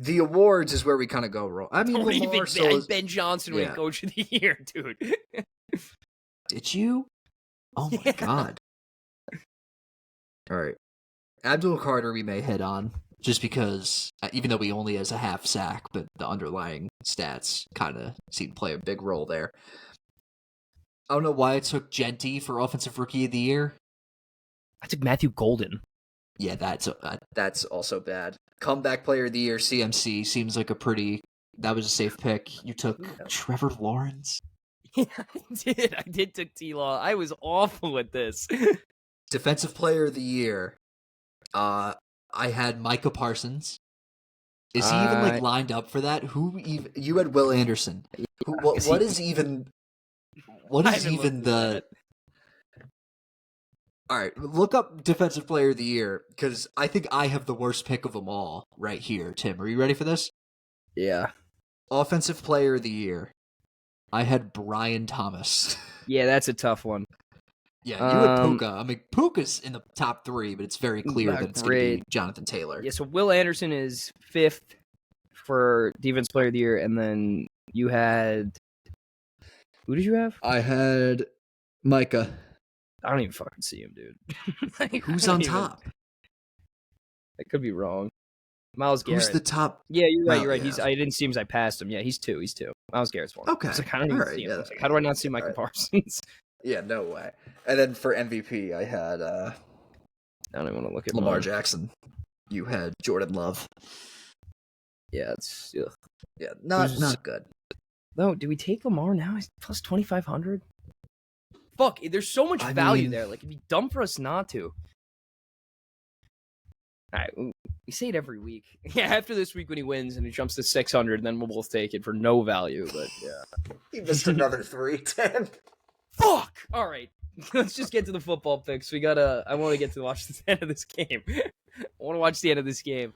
The awards is where we kind of go wrong. I mean, Ben Johnson win Coach of the Year, dude. Did you? Oh my God. All right. Abdul Carter we may hit on, just because, even though he only has a half sack, but the underlying stats kind of seem to play a big role there. I don't know why I took Genty for Offensive Rookie of the Year. I took Matthew Golden. Yeah, that's also bad. Comeback Player of the Year, CMC, seems like that was a safe pick. You took Trevor Lawrence? Yeah, I did took T-Law. I was awful at this. Defensive Player of the Year. I had Micah Parsons. Is he even lined up for that? You had Will Anderson. What is even the? All right, look up Defensive Player of the Year because I think I have the worst pick of them all right here. Tim, are you ready for this? Yeah. Offensive Player of the Year. I had Brian Thomas. Yeah, that's a tough one. Yeah, you had Puka. I mean, Puka's in the top 3, but it's very clear that it's going to be Jonathan Taylor. Yeah, so Will Anderson is 5th for Defense Player of the Year, and then you had... Who did you have? I had Micah. I don't even fucking see him, dude. Who's on top? I could be wrong. Miles Garrett. Who's the top? Yeah, you're right. Yeah. I didn't see him as I passed him. Yeah, he's 2. Miles Garrett's 1. Okay. So I kind of didn't see him. Yeah. How do I not see Micah Parsons? Yeah, no way. And then for MVP, I had I don't even want to look at Lamar Jackson. You had Jordan Love. Yeah, it's Yeah, not good. no. Do we take Lamar now? He's plus 2,500. Fuck, there's so much value there. Like, it'd be dumb for us not to. All right, we say it every week. Yeah, after this week when he wins and he jumps to 600, then we'll both take it for no value. But yeah, He missed another 3, Tim. Fuck. All right, let's just get to the football picks. I want to get to watch the end of this game. I want to watch the end of this game.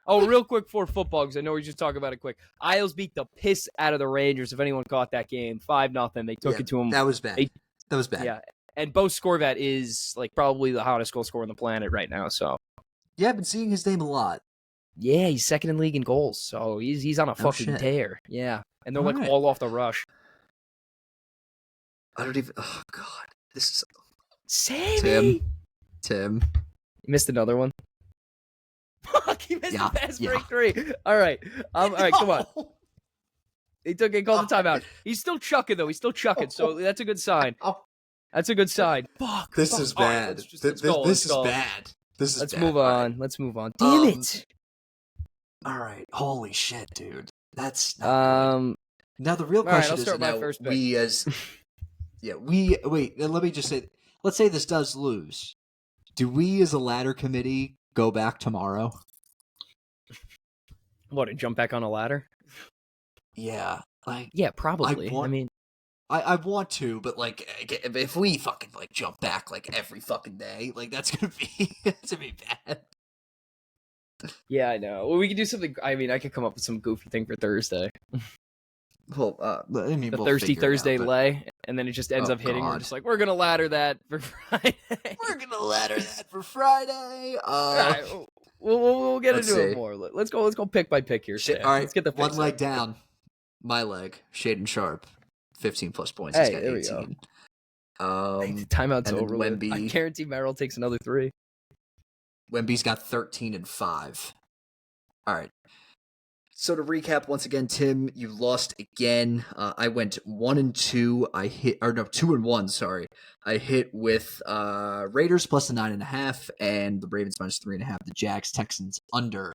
Oh, real quick for football, because I know we just talk about it quick. Isles beat the piss out of the Rangers. If anyone caught that game, 5-0. They took it to him. That was bad. That was bad. Yeah, and Bo Scorvat is like probably the hottest goal scorer on the planet right now. So. Yeah, I've been seeing his name a lot. Yeah, he's second in league in goals, so he's on a fucking tear. Yeah, and they're all off the rush. I don't even. Oh God, this is. Sammy. Tim. You missed another one. Fuck, he missed the fast break 3. All right, all right, come on. He called the timeout. He's still chucking though. He's still chucking, so that's a good sign. That's a good sign. Fuck. This is bad. This is bad. Let's move on. Let's move on. Damn it! All right. Holy shit, dude. That's not now the real question is now we as wait. Let me just say. Let's say this does lose. Do we as a ladder committee go back tomorrow? What, to jump back on a ladder? Yeah. Yeah, probably. I want to, but like, if we fucking like jump back like every fucking day, like that's gonna be bad. Yeah, I know. Well, we could do something. I mean, I could come up with some goofy thing for Thursday. Well, the Thirsty Thursday lay, and then it just ends up hitting. We're just like, we're gonna ladder that for Friday. We're gonna ladder that for Friday. All right, we'll get into it more. Let's go pick by pick here. All right, let's get the one leg down. My leg, Shaden Sharp. 15 plus points. He's got 18. The timeout's over. Wemby, I guarantee Merrill takes another 3. Wemby's got 13 and 5. All right. So to recap once again, Tim, you lost again. I went 1-2. 2-1. Sorry, I hit with Raiders plus the 9.5 and the Ravens minus 3.5. The Jags Texans under.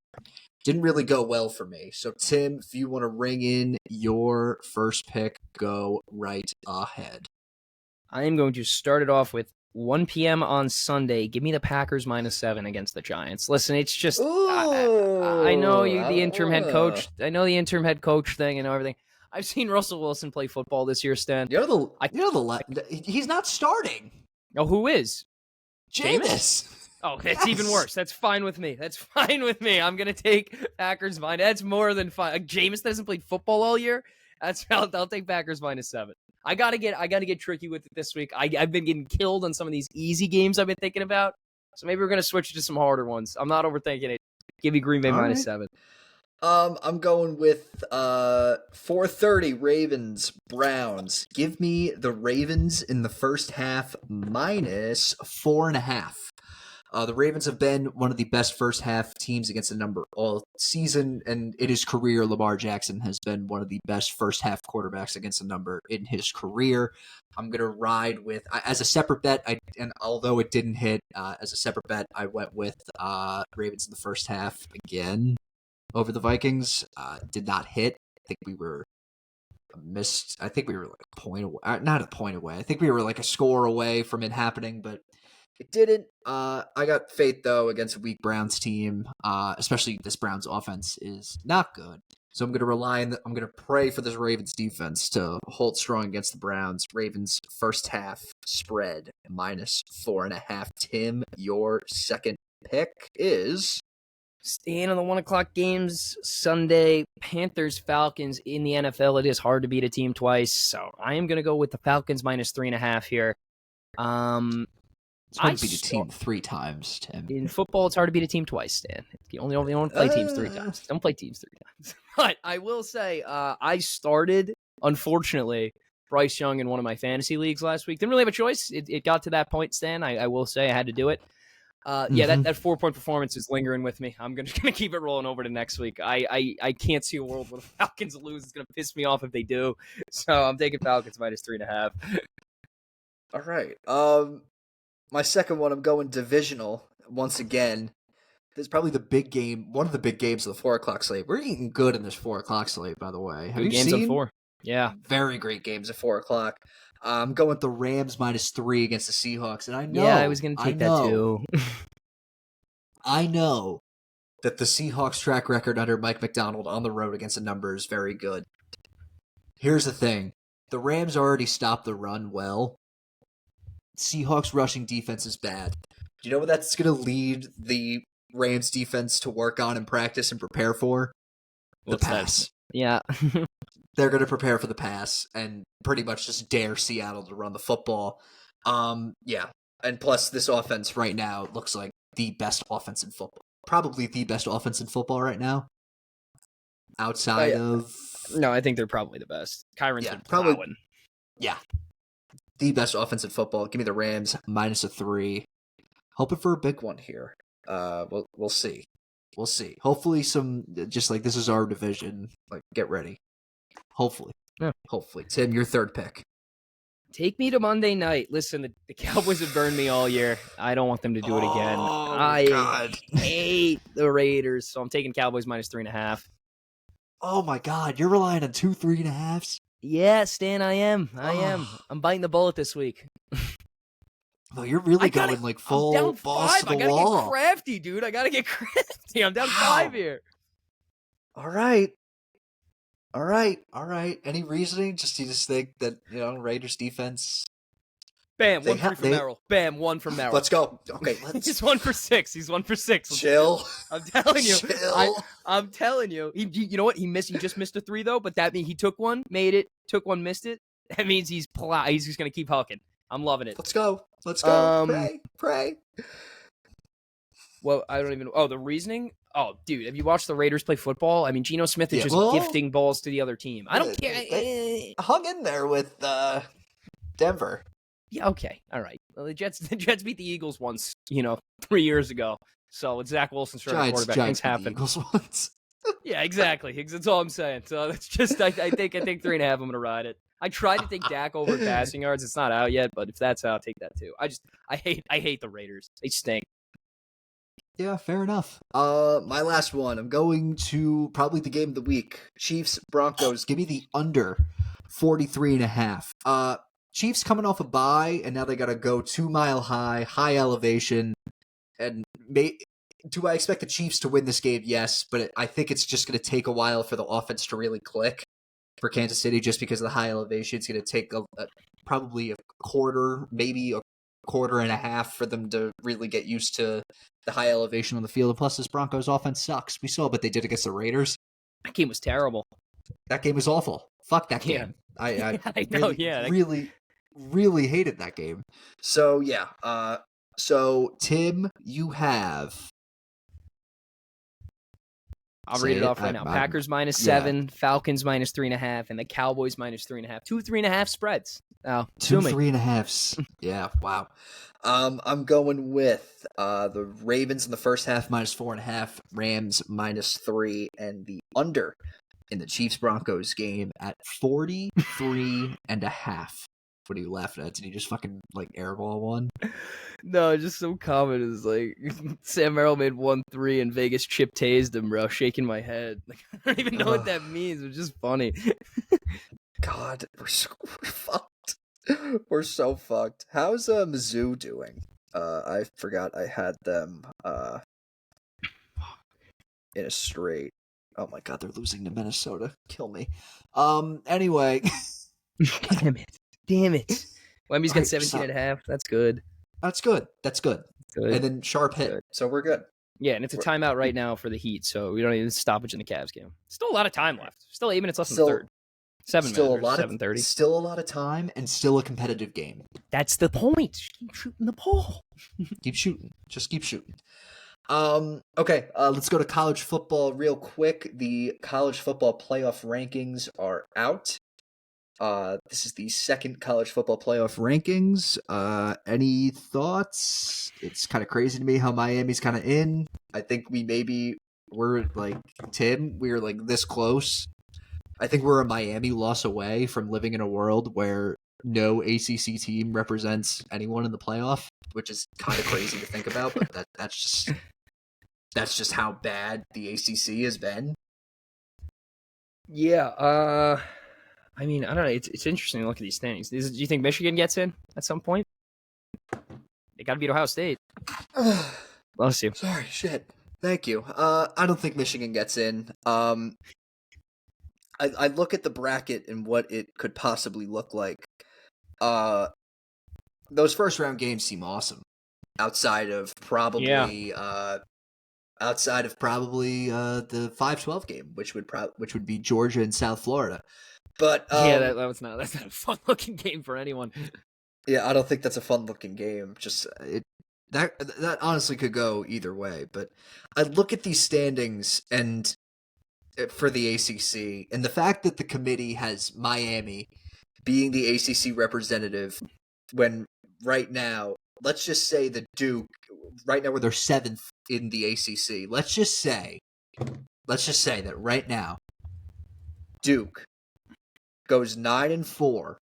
Didn't really go well for me. So, Tim, if you want to ring in your first pick, go right ahead. I am going to start it off with 1 p.m. on Sunday. Give me the Packers minus 7 against the Giants. Listen, it's just I know the interim head coach. I know the interim head coach thing and everything. I've seen Russell Wilson play football this year, Stan. He's not starting. Oh, who is? Jameis. Oh, that's even worse. That's fine with me. I'm gonna take Packers minus. That's more than fine. Jameis hasn't played football all year. I'll take Packers minus 7. I gotta get tricky with it this week. I've been getting killed on some of these easy games I've been thinking about. So maybe we're gonna switch to some harder ones. I'm not overthinking it. Give me Green Bay minus 7. I'm going with 4:30 Ravens Browns. Give me the Ravens in the first half minus 4.5. The Ravens have been one of the best first half teams against the number all season, and in his career, Lamar Jackson has been one of the best first half quarterbacks against the number in his career. I'm going to ride with, as a separate bet, and although it didn't hit, as a separate bet, I went with Ravens in the first half again over the Vikings. Did not hit. I think we were missed. I think we were like a point away. Not a point away. I think we were like a score away from it happening, but it didn't. I got faith, though, against a weak Browns team, especially this Browns offense is not good. So I'm going to I'm going to pray for this Ravens defense to hold strong against the Browns. Ravens first half spread minus 4.5. Tim, your second pick is? Staying on the 1 o'clock games Sunday, Panthers, Falcons in the NFL. It is hard to beat a team twice. So I am going to go with the Falcons minus 3.5 here. It's hard to beat a team 3 times, Tim. In football, it's hard to beat a team twice, Stan. You only play teams 3 times. Don't play teams 3 times. But I will say, I started, unfortunately, Bryce Young in one of my fantasy leagues last week. Didn't really have a choice. It got to that point, Stan. I will say I had to do it. Yeah, that 4-point performance is lingering with me. I'm just gonna keep it rolling over to next week. I can't see a world where the Falcons lose. It's gonna piss me off if they do. So I'm taking Falcons minus 3.5. All right. My second one, I'm going divisional once again. is probably the big game, one of the big games of the 4 o'clock slate. We're eating good in this 4 o'clock slate, by the way. Have Good you games seen? on 4. Yeah. Very great games at 4 o'clock. I'm going with the Rams -3 against the Seahawks, and I I was going to take that too. I know that the Seahawks track record under Mike Macdonald on the road against a number is very good. Here's the thing. The Rams already stopped the run well. Seahawks rushing defense is bad. Do you know what that's going to lead the Rams defense to work on and practice and prepare for? What's the pass. That? Yeah. They're going to prepare for the pass and pretty much just dare Seattle to run the football. Yeah. And plus, this offense right now looks like the best offense in football. Probably the best offense in football right now. Outside of... No, I think they're probably the best. Kyron's been probably. plowing. Yeah. The best offense in football. Give me the Rams -3. Hoping for a big one here. We'll see. We'll see. Hopefully some, just like this is our division, like get ready. Hopefully. Yeah. Hopefully. Tim, your third pick. Take me to Monday night. Listen, the Cowboys have burned me all year. I don't want them to do it again. God. Hate the Raiders, so I'm taking Cowboys -3.5. Oh my God, you're relying on 2 3.5s? Yeah, Stan, I am. I'm biting the bullet this week. No, you're really going like full I'm down balls 5. to the I gotta wall. get crafty, dude. I gotta get crafty. I'm down 5 here. All right. Any reasoning? You just think that, Raiders defense... Bam, 1 for Merrill. Bam, 1 for Merrill. Let's go. Okay, He's 1 for 6. He's 1 for 6. Chill. I'm telling you. Chill. I'm telling you. You know what? He just missed a 3 though, but that means he took one, made it, took one, missed it. That means he's just gonna keep hucking. I'm loving it. Let's go. Pray. Well, I don't even. Oh, the reasoning. Oh, dude, have you watched the Raiders play football? I mean, Geno Smith is just gifting balls to the other team. I don't care. They hung in there with Denver. Yeah, okay, all right. Well, the Jets beat the Eagles once, 3 years ago. So with Zach Wilson starting quarterback, things happen. Eagles once. Yeah, exactly. That's all I'm saying. So that's just. I think 3.5. I'm gonna ride it. I tried to take Dak over passing yards. It's not out yet, but if that's out, I'll take that too. I hate the Raiders. They stink. Yeah, fair enough. My last one. I'm going to probably the game of the week. Chiefs, Broncos. Give me the under 43.5. Chiefs coming off a bye, and now they got to go 2 mile high elevation. And do I expect the Chiefs to win this game? Yes, but I think it's just going to take a while for the offense to really click for Kansas City, just because of the high elevation. It's going to take probably a quarter, maybe a quarter and a half for them to really get used to the high elevation on the field. And plus, this Broncos offense sucks. We saw what they did against the Raiders. That game was terrible. That game was awful. Fuck that game. Yeah. I know. Really hated that game. So yeah. So Tim, you have. I'll read it off right now. Packers -7, Falcons -3.5, and the Cowboys -3.5. 2 3.5 spreads. Oh, 2 3.5s. Yeah, wow. I'm going with the Ravens in the first half -4.5, Rams -3, and the under in the Chiefs Broncos game at 43.5. What are you laughing at? Did he just fucking airball one? No, just some comment is Sam Merrill made 1-3 and Vegas chip tased him, bro. Shaking my head. I don't even know what that means. It's just funny. God, we're fucked. We're so fucked. How's Mizzou doing? I forgot I had them in a straight. Oh my God, they're losing to Minnesota. Kill me. Anyway. Damn it. Wemby's got 17.5. That's good. That's good. And then sharp hit. Good. So we're good. Yeah, and it's a timeout right now for the Heat, so we don't even stoppage in the Cavs game. Still a lot of time left. Still 8 minutes left in the third. 7 minutes. 7:30. Still a lot of time and still a competitive game. That's the point. Just keep shooting the ball. Keep shooting. Just keep shooting. Okay, let's go to college football real quick. The college football playoff rankings are out. This is the second college football playoff rankings. Any thoughts? It's kind of crazy to me how Miami's kind of in. I think we're Tim, we're this close. I think we're a Miami loss away from living in a world where no ACC team represents anyone in the playoff, which is kind of crazy to think about, but that's just that's just how bad the ACC has been. Yeah. I mean, I don't know. It's interesting to look at these standings. Do you think Michigan gets in at some point? They got to beat Ohio State. Bless you. Sorry, shit. Thank you. I don't think Michigan gets in. I look at the bracket and what it could possibly look like. Those first round games seem awesome. Outside of probably the 5-12 game, which would be Georgia and South Florida. But that's not a fun looking game for anyone. Yeah, I don't think that's a fun looking game. That honestly could go either way. But I look at these standings and for the ACC, and the fact that the committee has Miami being the ACC representative, when right now, let's just say the Duke, right now where they're 7th in the ACC, let's just say that right now, Duke goes 9-4,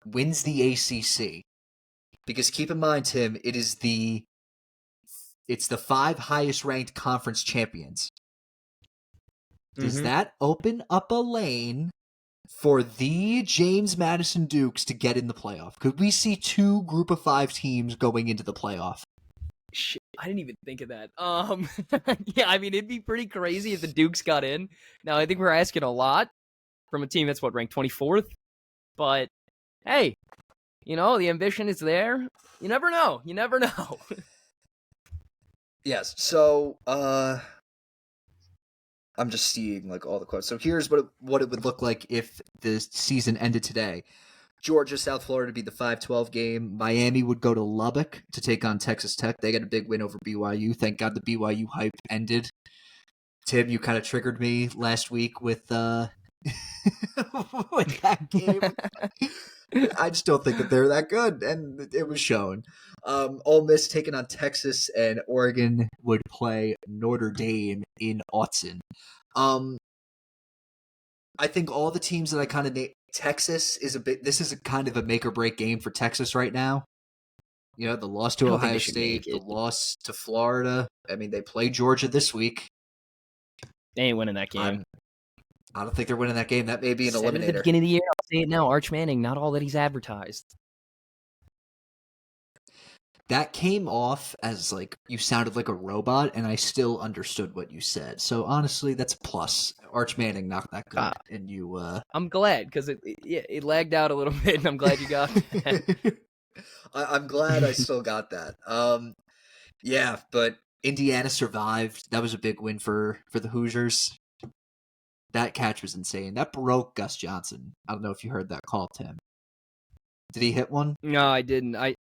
wins the ACC, because keep in mind, Tim, it's the 5 highest ranked conference champions. Does that open up a lane for the James Madison Dukes to get in the playoff? Could we see 2 group of 5 teams going into the playoff? Shit, I didn't even think of that. Yeah, I mean, it'd be pretty crazy if the Dukes got in. Now, I think we're asking a lot from a team that's ranked 24th. But hey, the ambition is there. You never know. Yes. So, I'm just seeing all the quotes. So here's what it would look like if the season ended today. Georgia, South Florida be the 5-12 game. Miami would go to Lubbock to take on Texas Tech. They got a big win over BYU. Thank God the BYU hype ended. Tim, you kind of triggered me last week with with that game. I just don't think that they're that good, and it was shown. Ole Miss taking on Texas, and Oregon would play Notre Dame in Autzen. I think all the teams that I kind of named, Texas is this is a kind of a make or break game for Texas right now. The loss to Ohio State, the loss to Florida. I mean, they play Georgia this week. They ain't winning that game. I don't think they're winning that game. That may be an eliminator. At the beginning of the year, I'll say it now. Arch Manning, not all that he's advertised. That came off as you sounded like a robot, and I still understood what you said. So honestly, that's a plus. Arch Manning not that good, and you. I'm glad because it lagged out a little bit, and I'm glad you got that. I'm glad I still got that. Yeah, but Indiana survived. That was a big win for the Hoosiers. That catch was insane. That broke Gus Johnson. I don't know if you heard that call, Tim. Did he hit one? No, I didn't. I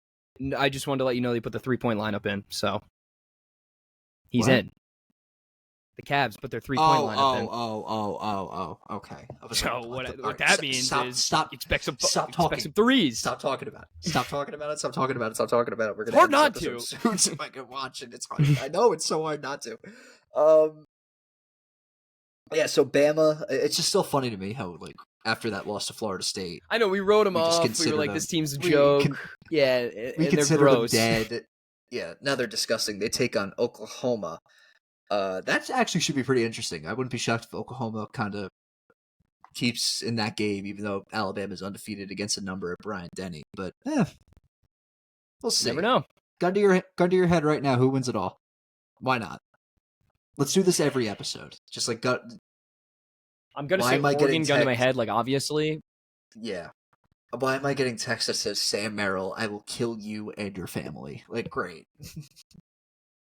just wanted to let you know they put the 3-point lineup in, so he's in. The Cavs put their 3-point lineup in. Oh, okay. So what that means is stop. Expect some Talking. threes. Stop talking about it. We're gonna it's hard not to. If I can watch it, it's hard. I know it's so hard not to. Yeah, so Bama, it's just still funny to me how, after that loss to Florida State. I know, we wrote them off. We were like, this team's a joke. We consider them dead. Yeah, now they're disgusting. They take on Oklahoma. That actually should be pretty interesting. I wouldn't be shocked if Oklahoma kind of keeps in that game, even though Alabama's undefeated against a number of Brian Denny. But, we'll see. Never know. Gun to your head right now, who wins it all? Why not? Let's do this every episode. Just I'm going to say Oregon, gun to my head, obviously. Yeah. Why am I getting text that says, Sam Merrill, I will kill you and your family? Great.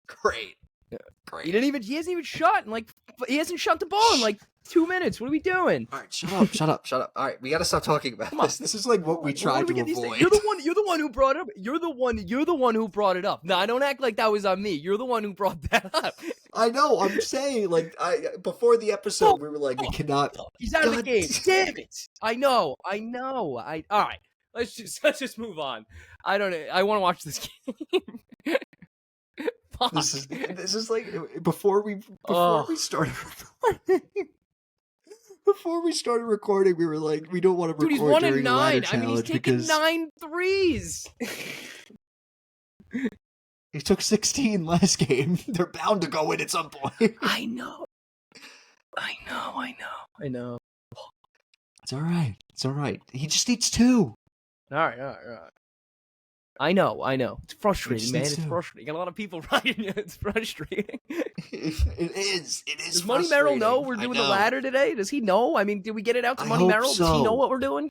Great. Great. He hasn't even shot he hasn't shot the ball in 2 minutes. What are we doing? All right, shut up. All right, we got to stop talking about this. This is what we tried to avoid. You're the one who brought it up. You're the one who brought it up. No, don't act like that was on me. You're the one who brought that up. I know. I'm saying before the episode we were we cannot. He's out of the game. Damn it. I know. All right. Let's just move on. I want to watch this game. This is before we started recording. Before we started recording, we were we don't want to record. Dude, he's 1 and 9. I mean, he's taking 9 threes. He took 16 last game. They're bound to go in at some point. I know. It's all right. It's all right. He just needs 2. All right. I know. It's frustrating, man. It's needs to. frustrating. You got a lot of people writing you. It's frustrating. It is. Does Money Merrill know we're doing the ladder today? Does he know? I mean, did we get it out to Money Merrill? So. Does he know what we're doing?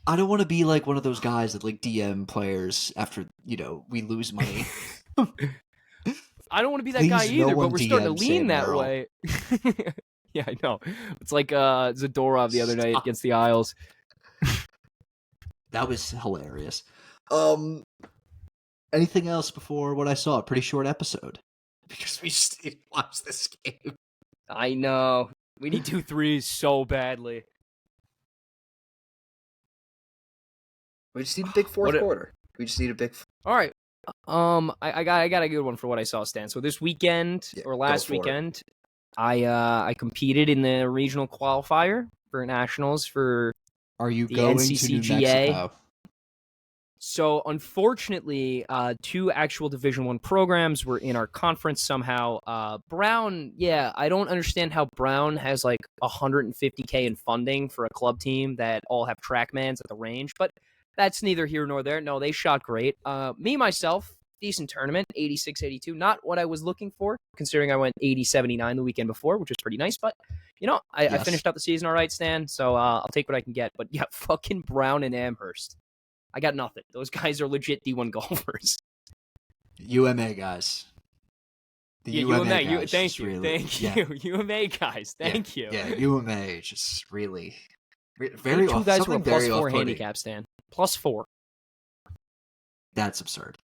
I don't want to be like one of those guys that like DM players after, we lose money. I don't want to be that guy either, but we're starting to lean that Merrill. way. Yeah, I know. It's like Zadorov the other night against the Isles. That was hilarious. Anything else before what I saw? A pretty short episode. Because we just need to watch this game. I know. We need 2 threes so badly. We just need a big fourth quarter. We just need a big... All right. I got a good one for what I saw, Stan. So this weekend, or last weekend, I competed in the regional qualifier for nationals for Are you the going NCCGA. to New Mexico? So unfortunately, 2 actual Division I programs were in our conference somehow. Brown, I don't understand how Brown has like $150K in funding for a club team that all have TrackMans at the range, but that's neither here nor there. No, they shot great. Myself, decent tournament, 86-82. Not what I was looking for, considering I went 80-79 the weekend before, which was pretty nice. But, I finished out the season all right, Stan, so I'll take what I can get. But, yeah, fucking Brown and Amherst. I got nothing. Those guys are legit D1 golfers. UMA guys. The UMA guys. Thank you. Really, Thank you. UMA guys. Thank you. Yeah, UMA just really very off. 2 guys were +4 handicap, Stan. +4. That's absurd.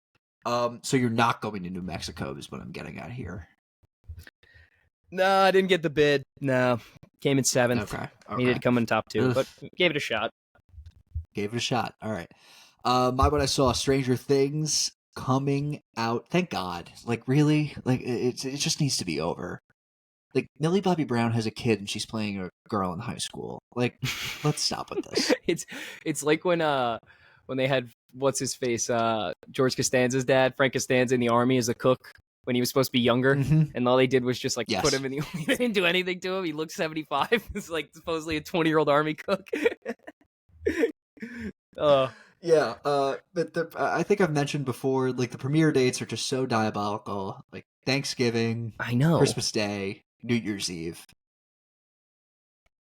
So you're not going to New Mexico is what I'm getting at here. No, I didn't get the bid. No. Came in 7th. Okay. Needed to come in top 2, but gave it a shot. Gave it a shot. All right. What I saw, Stranger Things coming out. Thank God. Like, really? Like, it just needs to be over. Like, Millie Bobby Brown has a kid and she's playing a girl in high school. Like, let's stop with this. It's like when they had what's his face, George Costanza's dad, Frank Costanza, in the army as a cook when he was supposed to be younger, and all they did was just like put him in the army. They didn't do anything to him. He looked 75. It's like supposedly a 20-year-old army cook. Yeah, but I think I've mentioned before, like the premiere dates are just so diabolical. Like Thanksgiving, I know, Christmas Day, New Year's Eve,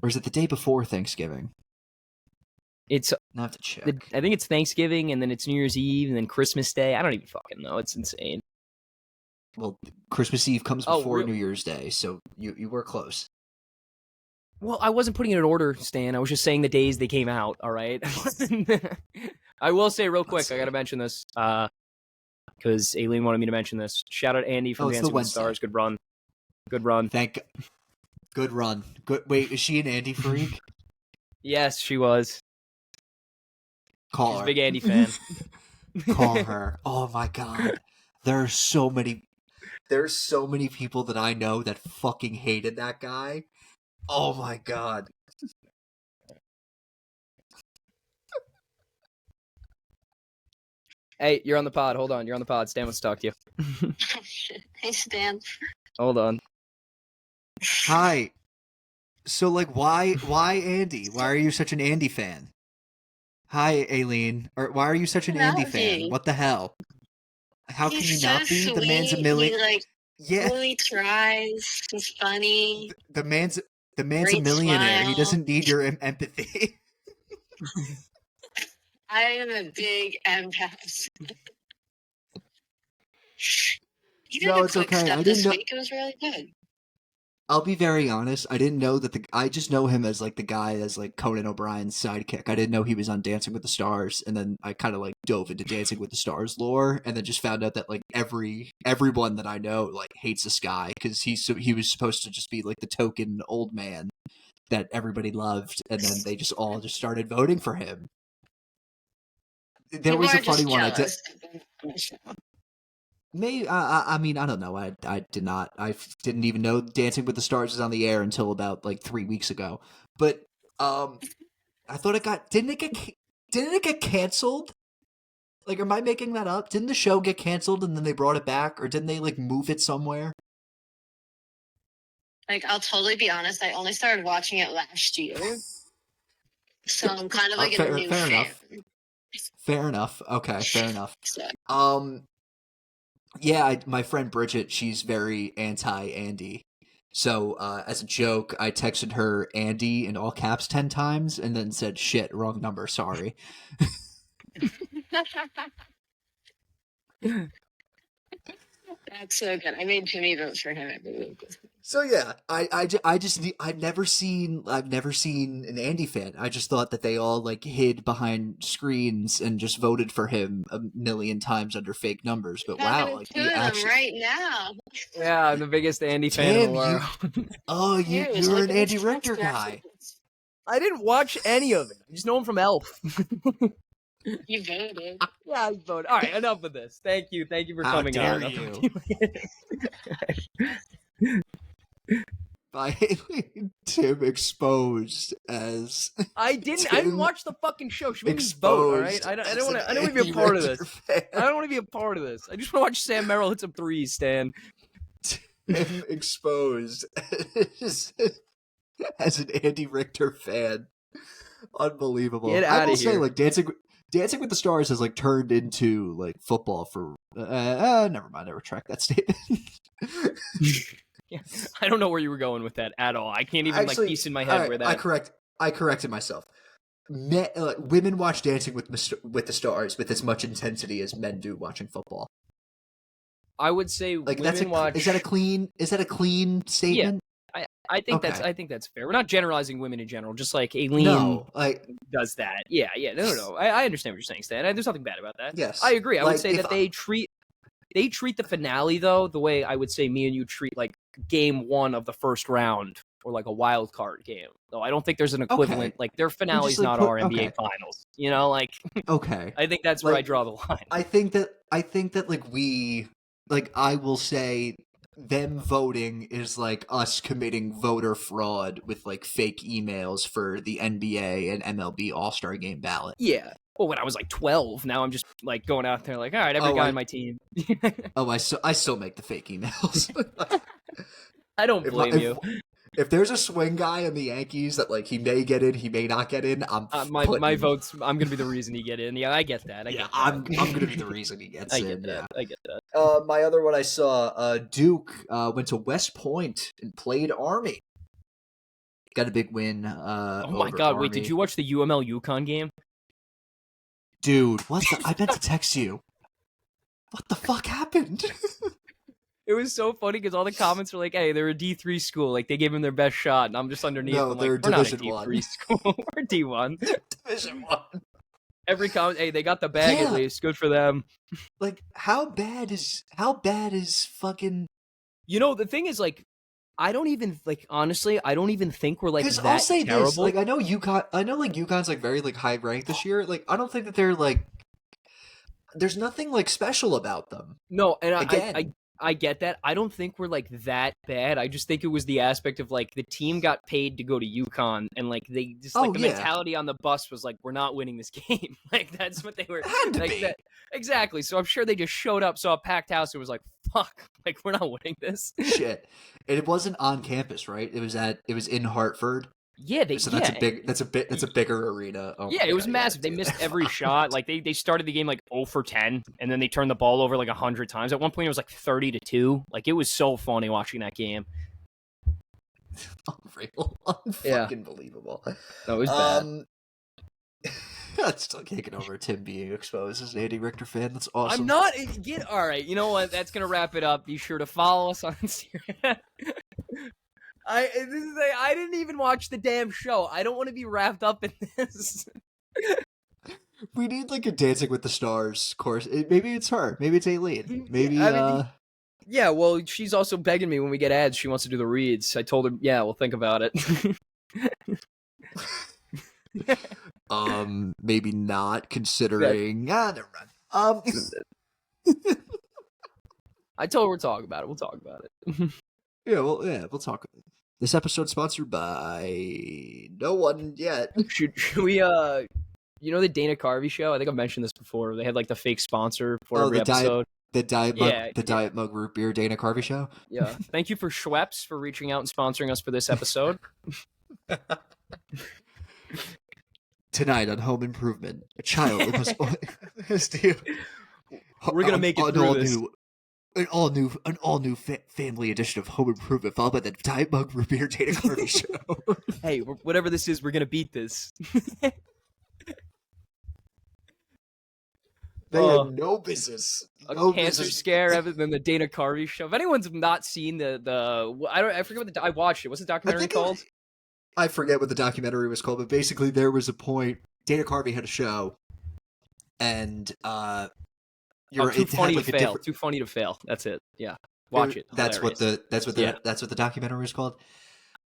or is it the day before Thanksgiving? It's I have to check. I think it's Thanksgiving, and then it's New Year's Eve, and then Christmas Day. I don't even fucking know. It's insane. Well, Christmas Eve comes before New Year's Day, so you were close. Well, I wasn't putting it in order, Stan. I was just saying the days they came out, all right? I will say real quick, I got to mention this, because Aileen wanted me to mention this. Shout out Andy from Dancing with the Stars. Good run. Good run. Good run. Wait, is she an Andy freak? Yes, she was. Call She's her. a big Andy fan. Call her. Oh my God. There's so many people that I know that fucking hated that guy. Oh my God. Hey, you're on the pod. Hold on. You're on the pod. Stan wants to talk to you. Oh, shit. Hey, Stan. Hold on. Hi. So, like, why Andy? Why are you such an Andy fan? Hi, Aileen. Or why are you such an Andy fan? What the hell? How can you not be? Sweet. The man's a million. He really tries. He's funny. The man's a millionaire. Smile. He doesn't need your empathy. I am a big empath. No, it's okay. I didn't know. Week, it was really good. I'll be very honest. I didn't know that I just know him as like the guy as like Conan O'Brien's sidekick. I didn't know he was on Dancing with the Stars, and then I kind of like dove into Dancing with the Stars lore, and then just found out that like everyone that I know like hates this guy because he was supposed to just be like the token old man that everybody loved, and then they just all just started voting for him. There was a funny one. I did. Maybe I mean I don't know. I didn't even know Dancing with the Stars is on the air until about like 3 weeks ago. But I thought didn't it get canceled? Like, am I making that up? Didn't the show get canceled and then they brought it back, or didn't they like move it somewhere? Like, I'll totally be honest. I only started watching it last year, so I'm kind of like a new fair fan. enough. Fair enough. Okay, fair enough. So. Yeah, my friend Bridget, she's very anti-Andy. So, as a joke, I texted her Andy in all caps 10 times and then said, shit, wrong number, sorry. That's so good. I made Jimmy vote for him every week. So yeah, I've never seen an Andy fan. I just thought that they all like hid behind screens and just voted for him a million times under fake numbers. But wow, like two of them right now. Yeah, I'm the biggest Andy fan in the world. You were an Andy Richter guy. I didn't watch any of it. I just know him from Elf. You voted. Yeah, I voted. All right, enough of this. Thank you for coming on. How dare you? By Tim exposed as I didn't watch the fucking show. She made me vote, all right? I don't want to be a part of this. I don't want to be a part of this. I just want to watch Sam Merrill hit some threes, Stan. Tim exposed as an Andy Richter fan. Unbelievable. Get out I will of here. say, like, Dancing with the Stars has like turned into like football for. Never mind. I retract that statement. Yeah, I don't know where you were going with that at all. I can't even like piece in my head where that. I corrected myself. Women watch Dancing with the Stars with as much intensity as men do watching football. I would say like women watch. Is that a clean statement? Yeah, I think that's fair. We're not generalizing women in general. Just like Aileen does that. Yeah. No. I understand what you're saying, Stan. There's nothing bad about that. Yes, I agree. I would say that they treat the finale though the way I would say me and you treat like game 1 of the first round or like a wild card game. No, I don't think there's an equivalent. Like their finale's not our NBA finals. You know, like okay. I think that's where I draw the line. I think that I will say them voting is like us committing voter fraud with like fake emails for the NBA and MLB All-Star Game ballot. Yeah. Well, when I was like 12, now I'm just like going out there like, all right, every guy on my team. I still make the fake emails. I don't blame you. If there's a swing guy in the Yankees that like he may get in, he may not get in, my votes. I'm gonna be the reason he get in. Yeah, I get that. I'm gonna be the reason he gets in. I get that. My other one I saw, Duke went to West Point and played Army. Got a big win. Oh my god! Army. Wait, did you watch the UML UConn game? Dude, I meant to text you. What the fuck happened? It was so funny because all the comments were like, "Hey, they're a D3 school. Like they gave him their best shot," and I'm just underneath. No, they're like, we're not a Division D3 1 school. We're D1. Division 1. Every comment, hey, they got the bag at least. Good for them. Like, how bad is fucking? You know, the thing is, like, I don't even honestly, I don't even think we're like that I'll say terrible. This, like, I know UConn's like very like high ranked this year. Like, I don't think that they're like. There's nothing like special about them. No, and I get that. I don't think we're like that bad. I just think it was the aspect of like the team got paid to go to UConn and like they just like the mentality on the bus was like, we're not winning this game. Like that's what they were. Had to like, be. That, exactly. So I'm sure they just showed up, saw a packed house, and was like, fuck, like we're not winning this. Shit. And it wasn't on campus, right? It was in Hartford. Yeah, that's a bigger arena. Oh yeah, it was massive. They missed every shot. Like they started the game like 0 for 10, and then they turned the ball over like 100 times. At one point, it was like 30-2. Like it was so funny watching that game. Unreal, unfucking believable. No, it was bad. I'm still kicking over Tim being exposed as an Andy Richter fan. That's awesome. I'm not. All right. You know what? That's gonna wrap it up. Be sure to follow us on Instagram. I didn't even watch the damn show. I don't want to be wrapped up in this. We need like a Dancing with the Stars course. Maybe it's her. Maybe it's Aileen. Maybe. Yeah. Well, she's also begging me when we get ads. She wants to do the reads. I told her, yeah, we'll think about it. Maybe not considering. Never mind. I told her we'll talk about it. We'll talk about it. We'll talk. This episode's sponsored by no one yet. Should we You know the Dana Carvey show? I think I've mentioned this before. They had like the fake sponsor for every episode. The Diet Mug Root Beer Dana Carvey show. Yeah. Thank you for Schweppes for reaching out and sponsoring us for this episode. Tonight on Home Improvement, a child must. We're gonna make it through this. An all new family edition of Home Improvement, followed by the Diet Mug Root Beer Dana Carvey show. Hey, whatever this is, we're gonna beat this. They have no business. A cancer scare other than the Dana Carvey show. If anyone's not seen I forget what I watched it. What's the documentary called? I forget what the documentary was called, but basically there was a point. Dana Carvey had a show, and too funny to fail. Too funny to fail. That's it. Yeah, watch it. That's what the documentary was called.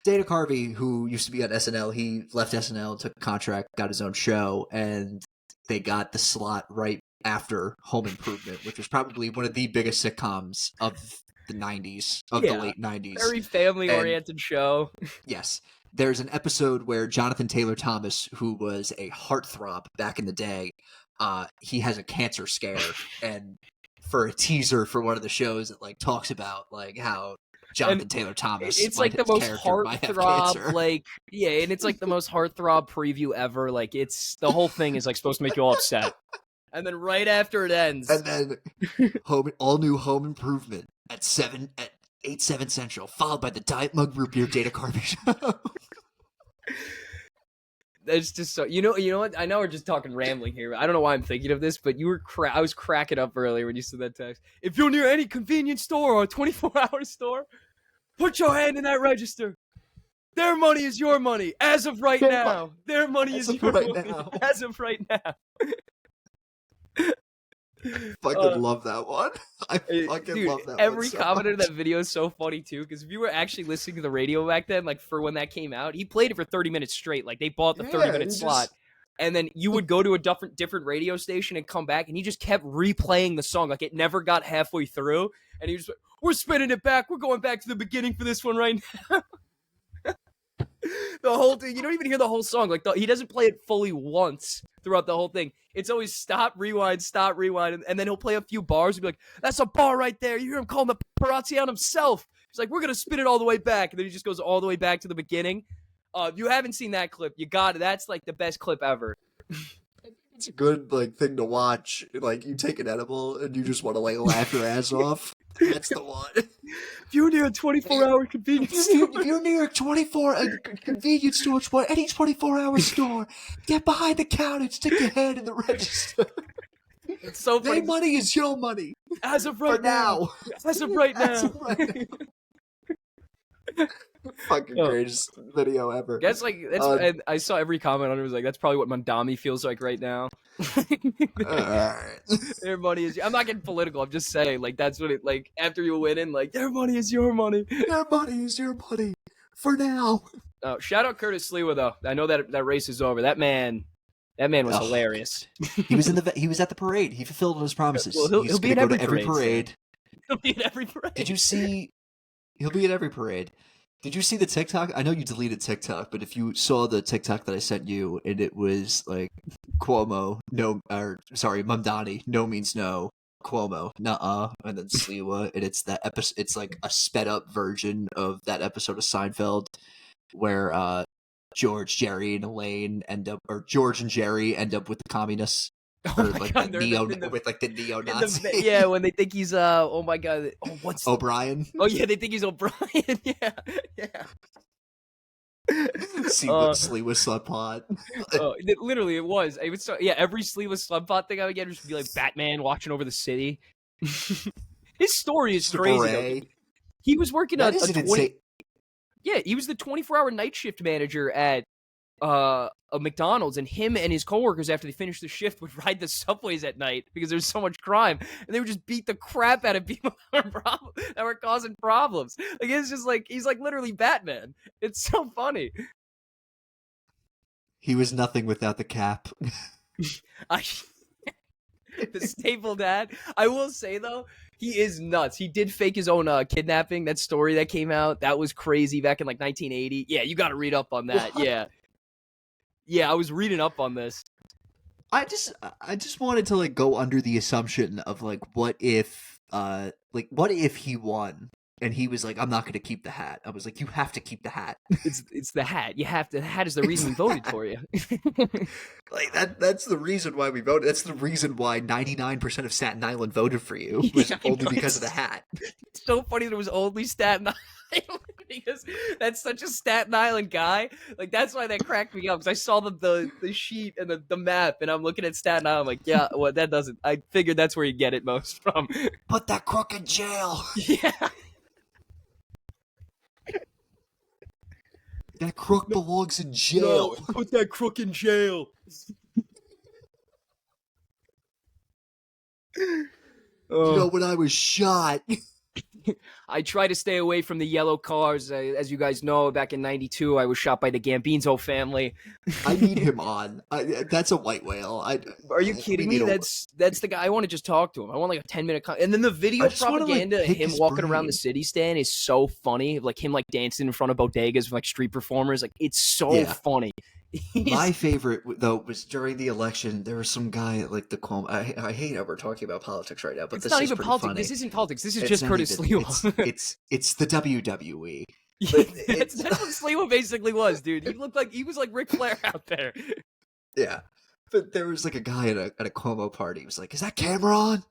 Dana Carvey, who used to be on SNL, he left SNL, took a contract, got his own show, and they got the slot right after Home Improvement, which was probably one of the biggest sitcoms of the 90s, the late 90s. Very family-oriented show. Yes. There's an episode where Jonathan Taylor Thomas, who was a heartthrob back in the day, he has a cancer scare, and for a teaser for one of the shows, it like talks about like how Jonathan Taylor Thomas. It's like the most heartthrob, and it's like the most heartthrob preview ever. Like it's the whole thing is like supposed to make you all upset, and then right after it ends, and then all new Home Improvement at 8/7 Central, followed by the Diet Mug Root Beer Dana Carvey show. It's just so you know what, I know we're just talking rambling here. I don't know why I'm thinking of this, but I was cracking up earlier when you said that text. If you're near any convenience store or a 24-hour store, put your hand in that register. Their money is your money as of right now. Their money is your money as of right now. Fucking love that one. I fucking love that one. Every comment in that video is so funny too, because if you were actually listening to the radio back then, like for when that came out, he played it for 30 minutes straight. Like they bought the 30-minute slot, and then you would go to a different radio station and come back, and he just kept replaying the song. Like it never got halfway through, and he was like, "We're spinning it back. We're going back to the beginning for this one right now." The whole thing, you don't even hear the whole song. Like he doesn't play it fully once throughout the whole thing. It's always stop, rewind, and then he'll play a few bars and be like, "That's a bar right there." You hear him calling the paparazzi on himself. He's like, "We're gonna spin it all the way back," and then he just goes all the way back to the beginning. If you haven't seen that clip, you got it. That's like the best clip ever. It's a good like thing to watch. Like you take an edible and you just want to like laugh your ass off. That's the one. If you're near a 24-hour convenience store. If you're near a convenience store, any 24-hour store, get behind the counter and stick your hand in the register. It's so funny. Their money is your money. As of right now. As of right now. Fucking greatest video ever. That's like and I saw every comment on it was like, that's probably what Mandami feels like right now. Their money is. I'm not getting political. I'm just saying, like that's what it like. After you win in, like their money is your money. Their money is your money. For now. Shout out Curtis Sliwa though. I know that race is over. That man was hilarious. He was at the parade. He fulfilled his promises. Well, he'll be at every parade. He'll be at every parade. Did you see? He'll be at every parade. Did you see the TikTok? I know you deleted TikTok, but if you saw the TikTok that I sent you, and it was like Mamdani, no means no, Cuomo, nuh-uh, and then Sliwa, and it's that episode. It's like a sped up version of that episode of Seinfeld where George, Jerry, and Elaine George and Jerry end up with the communists. Oh my god, with the neo-Nazi. Yeah, when they think he's oh my god, what's O'Brien? Oh yeah, they think he's O'Brien. Yeah. Sleeveless Slut Pot. Literally, it was. It would start, every Sleeveless Slut Pot thing I would get would just be like Batman watching over the city. His story is crazy. He was working on he was the 24-hour night shift manager at a McDonald's, and him and his coworkers, after they finished the shift, would ride the subways at night because there's so much crime, and they would just beat the crap out of people that were causing problems. Like it's just like he's like literally Batman. It's so funny. He was nothing without the cap. The staple dad. I will say though, he is nuts. He did fake his own kidnapping. That story that came out, that was crazy back in like 1980. Yeah, you got to read up on that. Yeah. Yeah, I was reading up on this. I just wanted to like go under the assumption of like what if he won and he was like, I'm not going to keep the hat. I was like, you have to keep the hat. It's the hat. You have to. The hat is the reason we voted for you. Like that's the reason why we voted. That's the reason why 99% of Staten Island voted for you was only because of the hat. It's so funny that it was only Staten Island because that's such a Staten Island guy. Like that's why that cracked me up because I saw the sheet and the map and I'm looking at Staten Island. I'm like, yeah, well that doesn't. I figured that's where you get it most from. Put that crook in jail. Yeah. That crook belongs in jail. No, put that crook in jail. You know, when I was shot. I try to stay away from the yellow cars. As you guys know, back in '92, I was shot by the Gambino family. I need him on. That's a white whale. Are you kidding me? That's the guy. I want to just talk to him. I want like a 10-minute and then the video propaganda of him walking around the city stand is so funny. Like him like dancing in front of bodegas with like street performers. Like it's so funny. My favorite though was during the election. There was some guy at like the Cuomo. I hate how we're talking about politics right now, but it's this not is even politics. funny. This isn't politics. This is just Curtis Sliwa. It's the WWE. That's what Sliwa basically was, dude. He was like Ric Flair out there. Yeah, but there was like a guy at a Cuomo party. He was like, "Is that camera on?"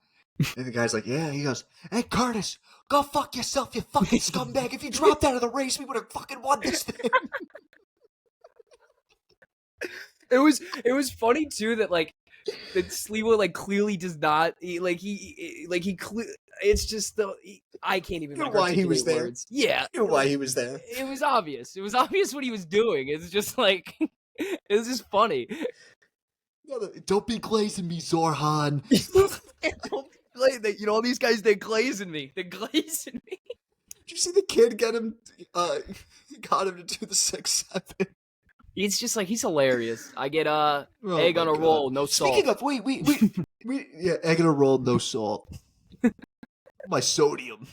And the guy's like, "Yeah." He goes, "Hey, Curtis, go fuck yourself, you fucking scumbag! If you dropped out of the race, we would have fucking won this thing." It was funny too that like that Sliwa like clearly does not it's just I can't even. You know why he was there? Words. Yeah, you know why he was there. It was obvious. It was obvious what he was doing. It's just like it was just funny. Don't be glazing me, Zorhan. You know all these guys, they're glazing me. They're glazing me. Did you see the kid got him to do the 6-7? It's just like he's hilarious. I get egg on a roll, no salt. Speaking of, yeah, egg on a roll, no salt. My sodium.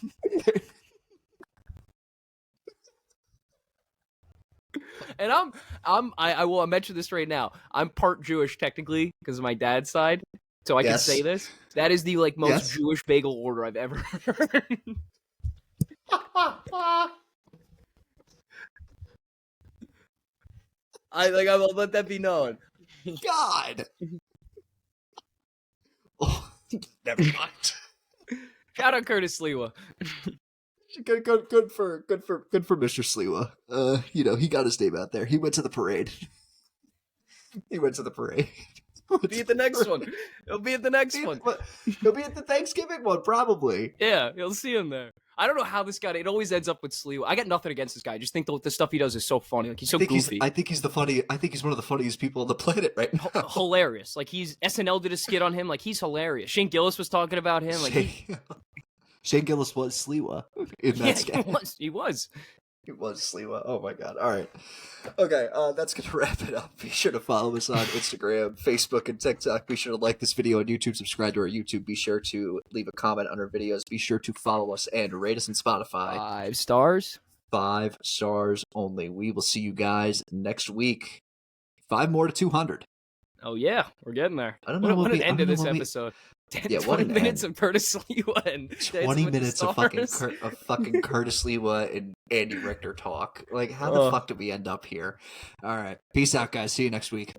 And I will mention this right now. I'm part Jewish technically because of my dad's side, so I can say this. That is the like most Jewish bagel order I've ever heard. I will let that be known. God. Oh, never mind. Shout out Curtis Sliwa. Good for Mr. Sliwa. You know, he got his name out there. He went to the parade. He'll be at the next one. He'll be at the next one. He'll be at the Thanksgiving one, probably. Yeah, you'll see him there. I don't know how this guy. It always ends up with Sliwa. I got nothing against this guy. I just think the stuff he does is so funny. Like he's so goofy. I think he's one of the funniest people on the planet right now. Hilarious. Like SNL did a skit on him. Like he's hilarious. Shane Gillis was talking about him. Like Shane Gillis was Sliwa in that sketch. He was. It was Sliwa. Oh my god. All right. Okay, that's going to wrap it up. Be sure to follow us on Instagram, Facebook, and TikTok. Be sure to like this video on YouTube, subscribe to our YouTube. Be sure to leave a comment on our videos. Be sure to follow us and rate us on Spotify. 5 stars. 5 stars only. We will see you guys next week. 5 more to 200. Oh yeah, we're getting there. I don't know what an end to this episode. 20 minutes of Curtis Sliwa and 20 minutes of fucking Curtis Sliwa and Andy Richter talk. Like, how the fuck did we end up here? All right. Peace out, guys. See you next week.